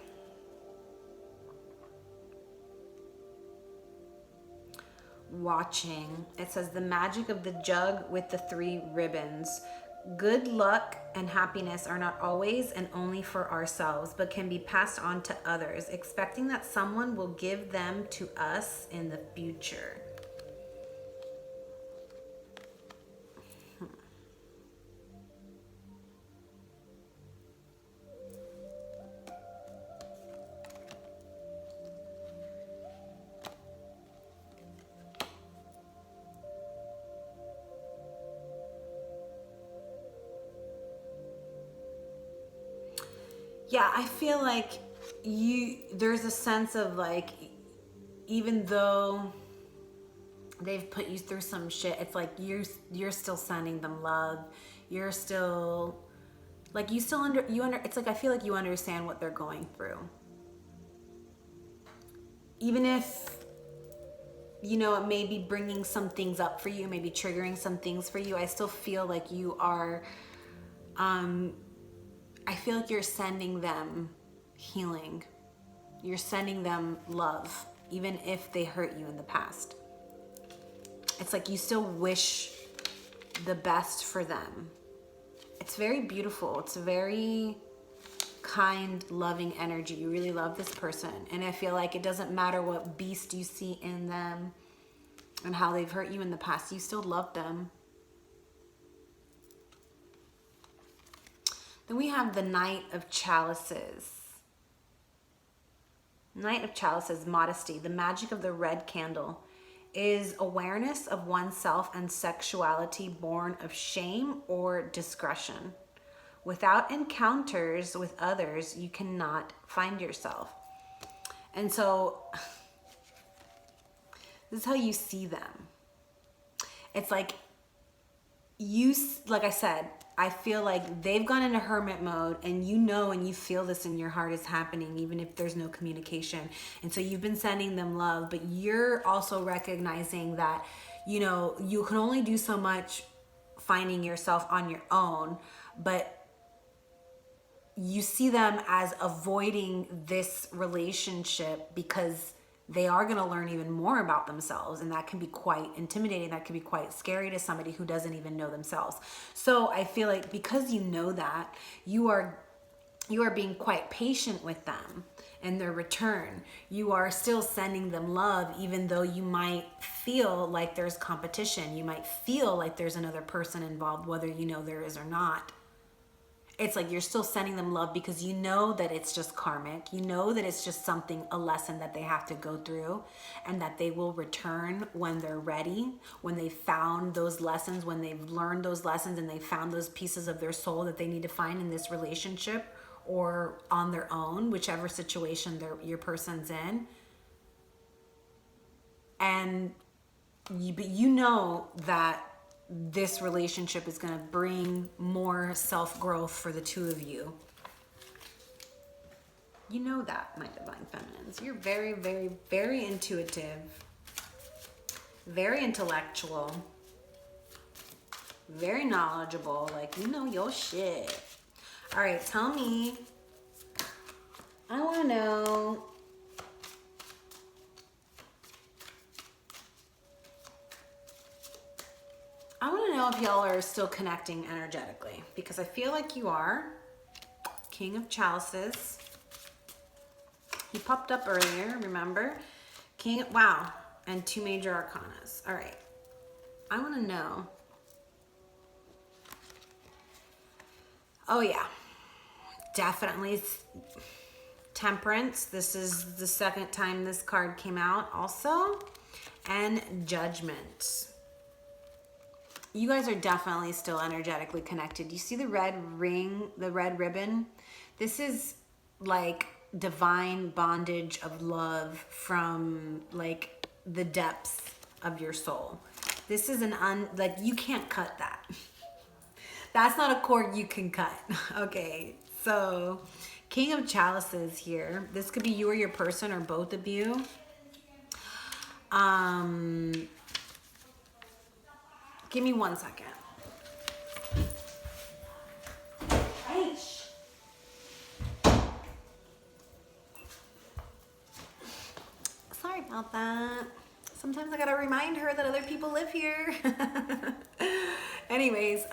Watching. It says the magic of the jug with the 3 ribbons. Good luck and happiness are not always and only for ourselves, but can be passed on to others, expecting that someone will give them to us in the future. Yeah, I feel like there's a sense of like, even though they've put you through some shit, it's like you're still sending them love. You're still like, it's like I feel like you understand what they're going through. Even if, you know, it may be bringing some things up for you, maybe triggering some things for you, I still feel like you are, I feel like you're sending them healing. You're sending them love, even if they hurt you in the past. It's like you still wish the best for them. It's very beautiful. It's a very kind, loving energy. You really love this person. And I feel like it doesn't matter what beast you see in them and how they've hurt you in the past, you still love them. Then we have the Knight of Chalices. Knight of Chalices, modesty. The magic of the red candle is awareness of oneself and sexuality born of shame or discretion. Without encounters with others, you cannot find yourself. And so this is how you see them. It's like like I said, I feel like they've gone into hermit mode, and you know, and you feel this in your heart is happening, even if there's no communication. And so you've been sending them love, but you're also recognizing that, you know, you can only do so much finding yourself on your own, but you see them as avoiding this relationship because they are going to learn even more about themselves, and that can be quite intimidating. That can be quite scary to somebody who doesn't even know themselves. So I feel like because you know that, you are being quite patient with them and their return. You are still sending them love, even though you might feel like there's competition. You might feel like there's another person involved, whether you know there is or not. It's like you're still sending them love because you know that it's just karmic. You know that it's just something, a lesson that they have to go through, and that they will return when they're ready, when they found those lessons, when they've learned those lessons and they found those pieces of their soul that they need to find in this relationship or on their own, whichever situation your person's in. And you know that this relationship is going to bring more self-growth for the two of you. You know that, my divine feminines. You're very, very, very intuitive, very intellectual, very knowledgeable. Like, you know your shit. All right, tell me. I want to know. I want to know if y'all are still connecting energetically, because I feel like you are. King of Chalices. He popped up earlier, remember? Wow. And 2 major arcanas. All right. I want to know. Oh, yeah. Definitely. Temperance. This is the second time this card came out also. And Judgment. You guys are definitely still energetically connected. You see the red ring, the red ribbon? This is like divine bondage of love from like the depths of your soul. This is like, you can't cut that. That's not a cord you can cut. Okay, so King of Chalices here. This could be you or your person or both of you. Give me 1 second. Sorry about that. Sometimes I gotta remind her that other people live here. Anyways,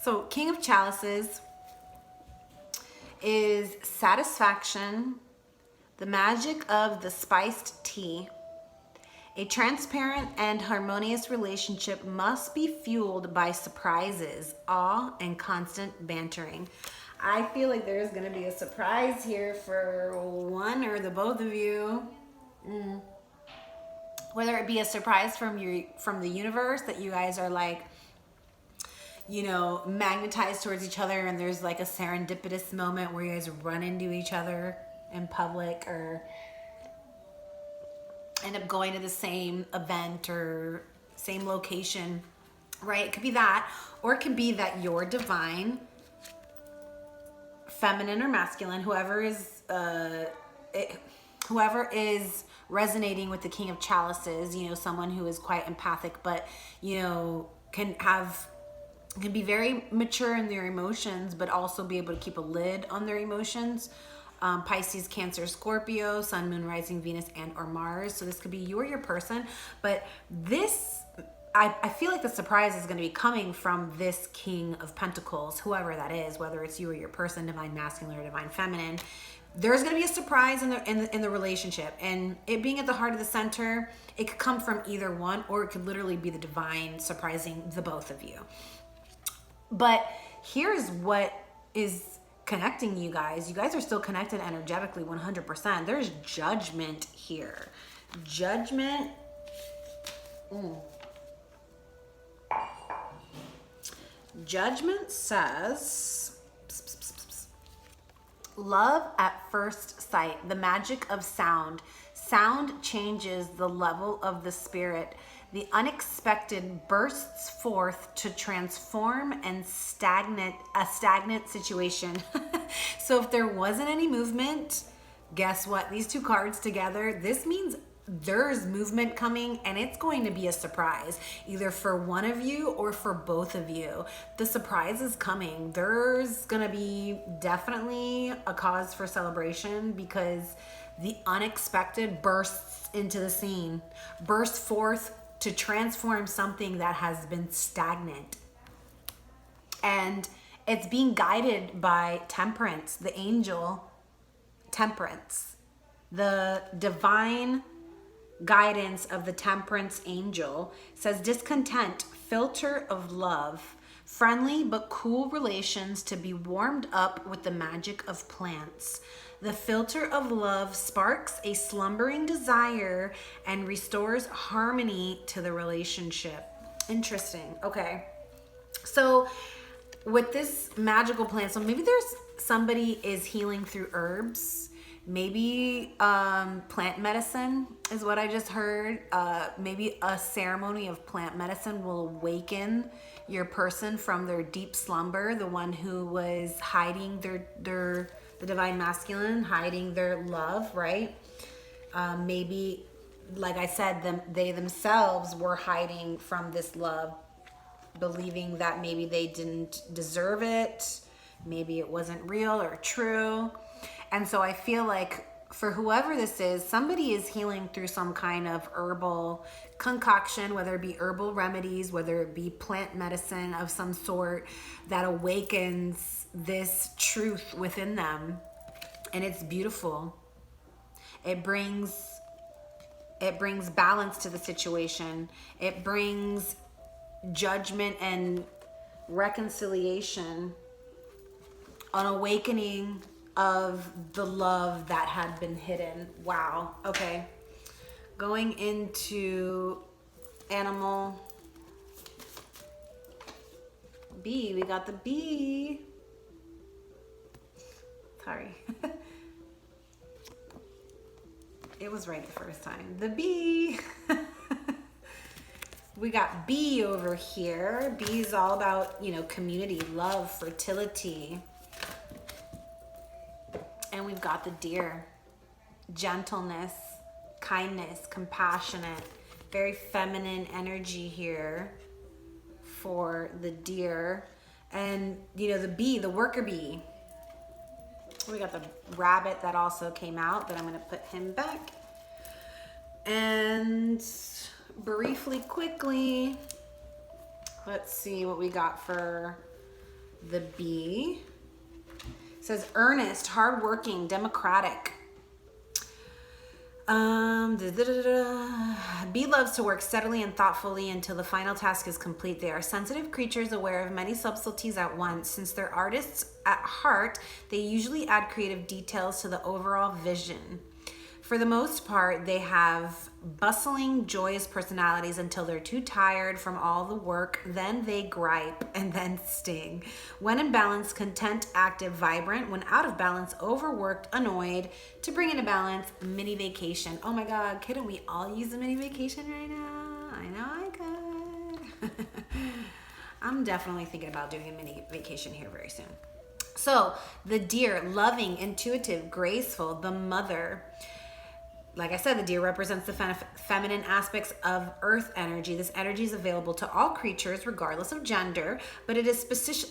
so King of Chalices is satisfaction, the magic of the spiced tea. A transparent and harmonious relationship must be fueled by surprises, awe, and constant bantering. I feel like there's gonna be a surprise here for one or the both of you. Whether it be a surprise from the universe that you guys are like, you know, magnetized towards each other, and there's like a serendipitous moment where you guys run into each other in public or end up going to the same event or same location, right? It could be that, or it could be that your divine feminine or masculine, whoever is resonating with the King of Chalices, you know, someone who is quite empathic, but, you know, can be very mature in their emotions, but also be able to keep a lid on their emotions. Pisces, Cancer, Scorpio, Sun, Moon, Rising, Venus, and or Mars. So this could be you or your person, but this, I feel like the surprise is going to be coming from this King of Pentacles, whoever that is, whether it's you or your person, divine masculine or divine feminine. There's going to be a surprise in the relationship, and it being at the heart of the center, it could come from either one, or it could literally be the divine surprising the both of you. But here's what is connecting you guys. You guys are still connected energetically 100%. There's judgment here. Judgment. Judgment says, love at first sight, the magic of sound. Sound changes the level of the spirit. The unexpected bursts forth to transform and a stagnant situation. So if there wasn't any movement, guess what? These two cards together, this means there's movement coming, and it's going to be a surprise, either for one of you or for both of you. The surprise is coming. There's gonna be definitely a cause for celebration, because the unexpected bursts into the scene, bursts forth to transform something that has been stagnant. And it's being guided by Temperance, the angel Temperance, the divine guidance of the Temperance angel. Says discontent, filter of love, friendly but cool relations to be warmed up with the magic of plants. The filter of love sparks a slumbering desire and restores harmony to the relationship. Interesting. Okay. So with this magical plant, so maybe there's somebody is healing through herbs. Maybe plant medicine is what I just heard. Maybe a ceremony of plant medicine will awaken your person from their deep slumber, the one who was hiding the divine masculine, hiding their love, right? Maybe, like I said, they themselves were hiding from this love, believing that maybe they didn't deserve it, maybe it wasn't real or true. And so I feel like for whoever this is, somebody is healing through some kind of herbal concoction, whether it be herbal remedies, whether it be plant medicine of some sort that awakens this truth within them. And it's beautiful. It brings balance to the situation. It brings judgment and reconciliation, an awakening of the love that had been hidden. Wow. Okay. Going into animal B. We got the bee. Sorry. It was right the first time. The bee. We got B over here. B is all about, you know, community, love, fertility. And we've got the Deer. Gentleness, kindness, compassionate, very feminine energy here for the Deer. And, you know, the bee, the worker bee. We got the rabbit that also came out, but I'm going to put him back. And briefly, quickly, let's see what we got for the bee. It says earnest, hardworking, democratic. Bee loves to work steadily and thoughtfully until the final task is complete. They are sensitive creatures aware of many subtleties at once. Since they're artists at heart, they usually add creative details to the overall vision. For the most part, they have bustling, joyous personalities until they're too tired from all the work. Then they gripe and then sting. When in balance, content, active, vibrant. When out of balance, overworked, annoyed. To bring into balance, mini vacation. Oh my God, couldn't we all use a mini vacation right now? I know I could. I'm definitely thinking about doing a mini vacation here very soon. So the Deer, loving, intuitive, graceful, the mother. Like I said, the Deer represents the feminine aspects of earth energy. This energy is available to all creatures, regardless of gender, but it is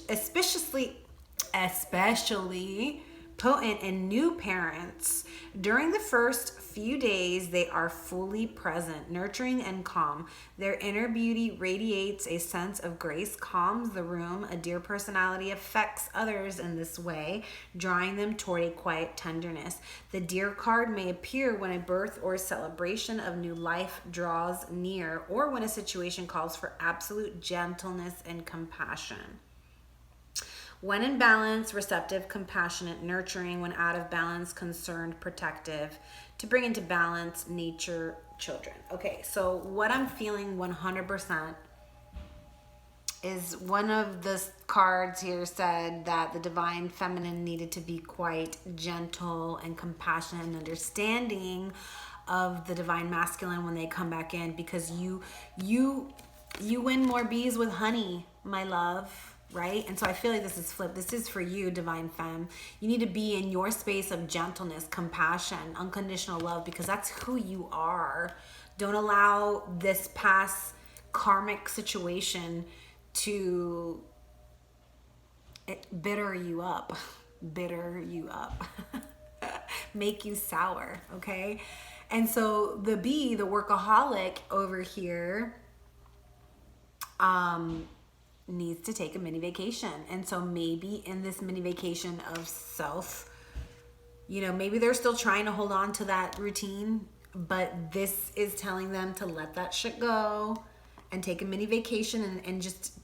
especially potent in new parents. During the first few days, they are fully present, nurturing and calm. Their inner beauty radiates a sense of grace, calms the room. A Deer personality affects others in this way, drawing them toward a quiet tenderness. The Deer card may appear when a birth or celebration of new life draws near, or when a situation calls for absolute gentleness and compassion. When in balance, receptive, compassionate, nurturing. When out of balance, concerned, protective. To bring into balance, nature, children. Okay, so what I'm feeling 100% is one of the cards here said that the divine feminine needed to be quite gentle and compassionate and understanding of the divine masculine when they come back in, because you win more bees with honey, my love. Right? And so I feel like this is flipped. This is for you, divine femme. You need to be in your space of gentleness, compassion, unconditional love, because that's who you are. Don't allow this past karmic situation to bitter you up, make you sour, okay? And so the bee, the workaholic over here, needs to take a mini vacation. And so maybe in this mini vacation of self, you know, maybe they're still trying to hold on to that routine, but this is telling them to let that shit go and take a mini vacation and just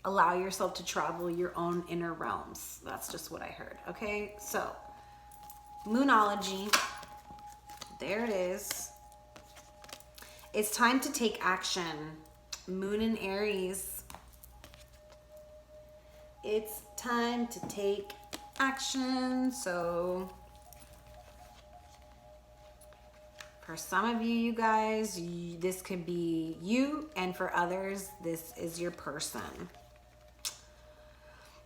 allow yourself to travel your own inner realms. That's just what I heard. Okay, so Moonology, there it is. It's time to take action. Moon in Aries. It's time to take action. So for some of you guys, this could be you, and for others, this is your person.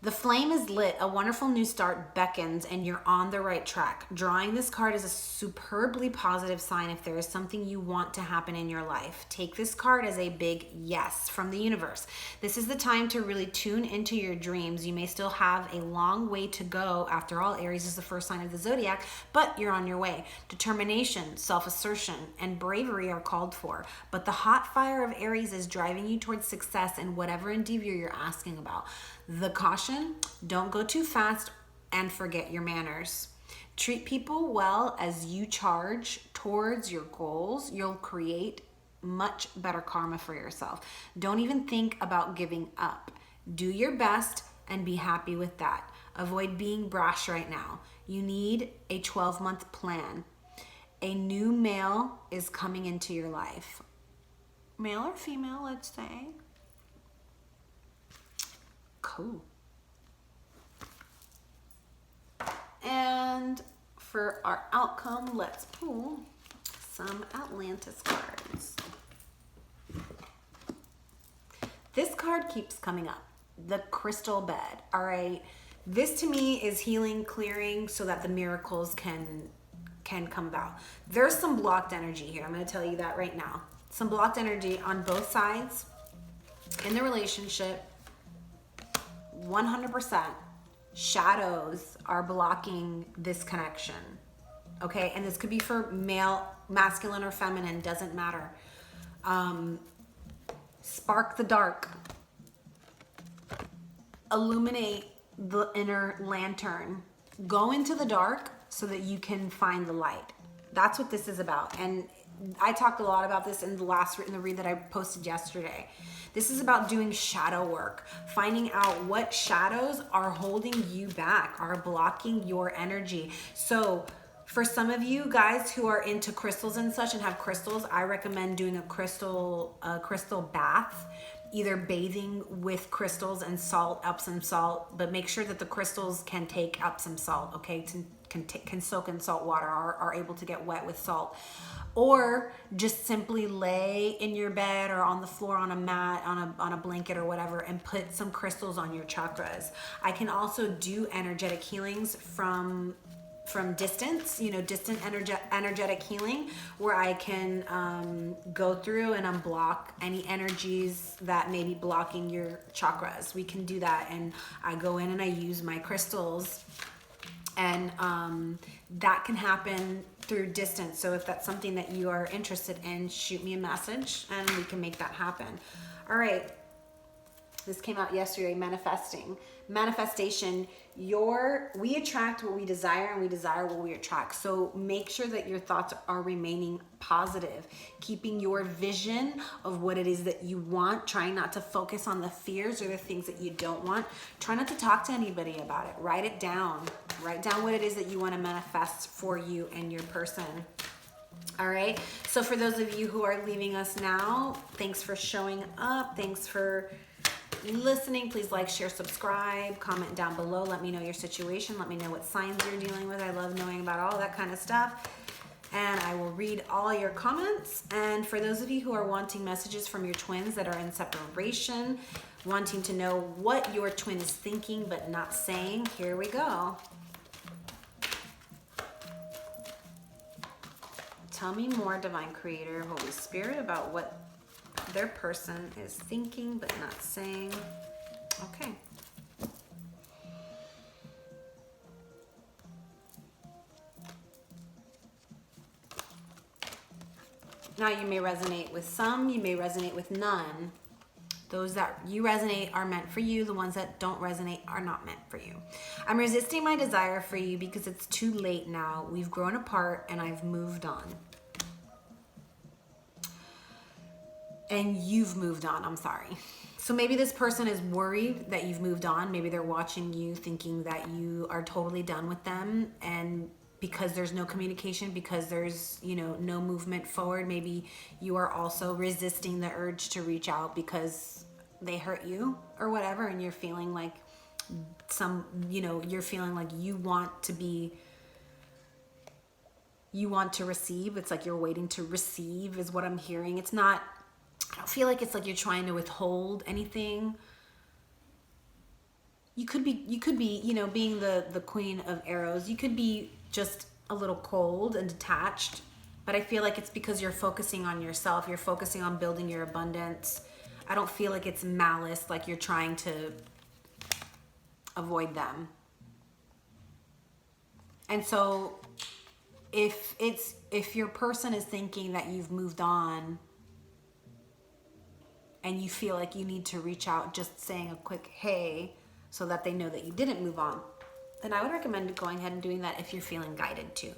The flame is lit. A wonderful new start beckons, and you're on the right track. Drawing this card is a superbly positive sign if there is something you want to happen in your life. Take this card as a big yes from the universe. This is the time to really tune into your dreams. You may still have a long way to go. After all, Aries is the first sign of the zodiac, but you're on your way. Determination, self-assertion, and bravery are called for. But the hot fire of Aries is driving you towards success in whatever endeavor you're asking about. The caution, don't go too fast and forget your manners. Treat people well as you charge towards your goals. You'll create much better karma for yourself. Don't even think about giving up. Do your best and be happy with that. Avoid being brash right now. You need a 12-month plan. A new male is coming into your life. Male or female, let's say. Cool. And for our outcome, let's pull some Atlantis cards. This card keeps coming up. The crystal bed, all right? This to me is healing, clearing, so that the miracles can come about. There's some blocked energy here. I'm going to tell you that right now. Some blocked energy on both sides in the relationship. 100% shadows are blocking this connection. Okay, and this could be for male, masculine, or feminine, doesn't matter. Spark the dark. Illuminate the inner lantern. Go into the dark so that you can find the light. That's what this is about. And I talked a lot about this in the read that I posted yesterday. This is about doing shadow work, finding out what shadows are holding you back, are blocking your energy. So for some of you guys who are into crystals and such and have crystals, I recommend doing a crystal bath, either bathing with crystals and salt, Epsom salt, but make sure that the crystals can take Epsom salt, okay? Can soak in salt water, are able to get wet with salt. Or just simply lay in your bed or on the floor on a mat, on a blanket or whatever, and put some crystals on your chakras. I can also do energetic healings from distance, distant energetic healing, where I can go through and unblock any energies that may be blocking your chakras. We can do that, and I go in and I use my crystals, and that can happen through distance. So if that's something that you are interested in, shoot me a message and we can make that happen. All right. This came out yesterday, manifestation. We attract what we desire, and we desire what we attract. So make sure that your thoughts are remaining positive, keeping your vision of what it is that you want, trying not to focus on the fears or the things that you don't want. Try not to talk to anybody about it. Write it down. Write down what it is that you want to manifest for you and your person. All right. So for those of you who are leaving us now, thanks for showing up. Thanks for listening. Please like, share, subscribe, comment down below. Let me know your situation. Let me know what signs you're dealing with. I love knowing about all that kind of stuff. And I will read all your comments. And for those of you who are wanting messages from your twins that are in separation, wanting to know what your twin is thinking but not saying, here we go. Tell me more, Divine Creator, Holy Spirit, about what their person is thinking but not saying. Okay. Now you may resonate with some, you may resonate with none. Those that you resonate are meant for you. The ones that don't resonate are not meant for you. I'm resisting my desire for you because it's too late now. We've grown apart and I've moved on. And you've moved on, I'm sorry. So maybe this person is worried that you've moved on. Maybe they're watching you thinking that you are totally done with them. And because there's no communication, because there's, no movement forward, maybe you are also resisting the urge to reach out because they hurt you or whatever. And you're feeling like you're feeling like you want to receive. It's like you're waiting to receive is what I'm hearing. It's not, I don't feel like it's like you're trying to withhold anything. You could be, being the Queen of Arrows, you could be just a little cold and detached, but I feel like it's because you're focusing on yourself. You're focusing on building your abundance. I don't feel like it's malice, like you're trying to avoid them. And so if your person is thinking that you've moved on, and you feel like you need to reach out, just saying a quick hey so that they know that you didn't move on, then I would recommend going ahead and doing that if you're feeling guided to.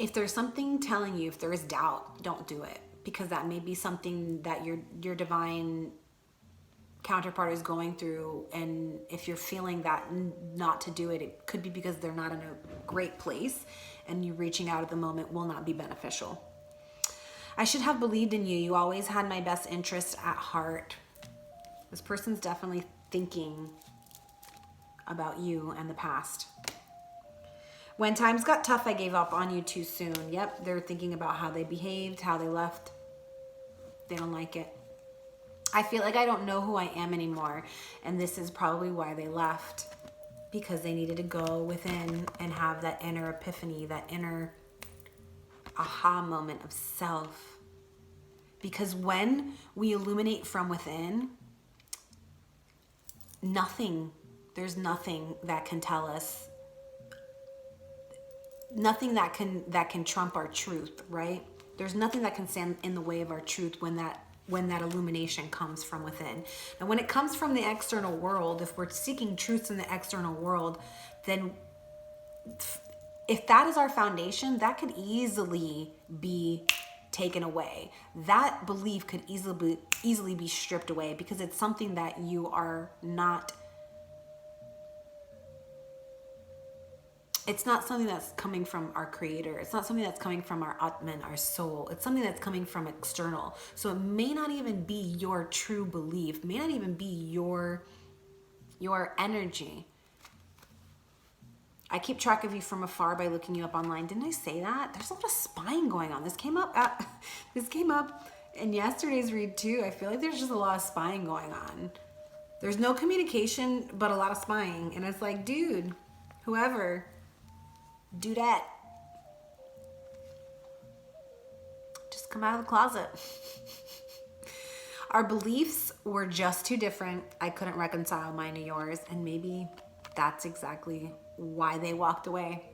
If there's something telling you, if there is doubt, don't do it, because that may be something that your divine counterpart is going through. And if you're feeling that not to do it, it could be because they're not in a great place, and you reaching out at the moment will not be beneficial. I should have believed in you. You always had my best interest at heart. This person's definitely thinking about you and the past. When times got tough, I gave up on you too soon. Yep, they're thinking about how they behaved, how they left. They don't like it. I feel like I don't know who I am anymore. And this is probably why they left, because they needed to go within and have that inner epiphany, that inner aha moment of self. Because when we illuminate from within, there's nothing that can tell us, nothing that can trump our truth, right? There's nothing that can stand in the way of our truth when that illumination comes from within. And when it comes from the external world, if we're seeking truths in the external world, then if that is our foundation, that could easily be taken away. That belief could easily be stripped away, because it's something that you are not, it's not something that's coming from our creator. It's not something that's coming from our Atman, our soul. It's something that's coming from external. So it may not even be your true belief, may not even be your energy. I keep track of you from afar by looking you up online. Didn't I say that? There's a lot of spying going on. This came up in yesterday's read too. I feel like there's just a lot of spying going on. There's no communication, but a lot of spying. And it's like, dude, whoever, do that. Just come out of the closet. Our beliefs were just too different. I couldn't reconcile mine to yours. And maybe that's exactly why they walked away.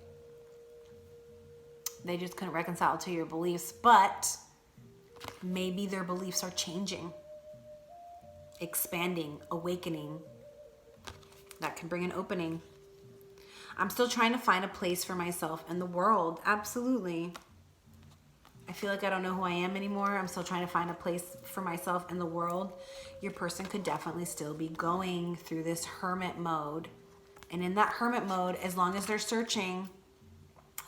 They just couldn't reconcile to your beliefs, but maybe their beliefs are changing, expanding, awakening. That can bring an opening. I'm still trying to find a place for myself in the world. Absolutely. I feel like I don't know who I am anymore. I'm still trying to find a place for myself in the world. Your person could definitely still be going through this hermit mode. And in that hermit mode, as long as they're searching,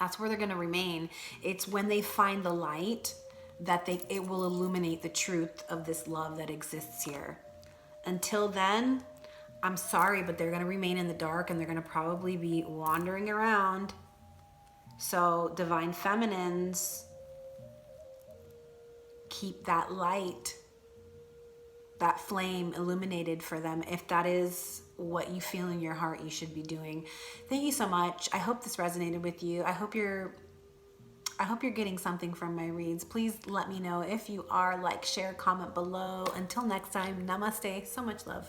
that's where they're going to remain. It's when they find the light that it will illuminate the truth of this love that exists here. Until then, I'm sorry, but they're going to remain in the dark, and they're going to probably be wandering around. So divine feminines, keep that light, that flame illuminated for them, if that is what you feel in your heart you should be doing. Thank you so much. I hope this resonated with you. I hope you're getting something from my reads. Please let me know if you are. Like, share, comment below. Until next time, namaste. So much love.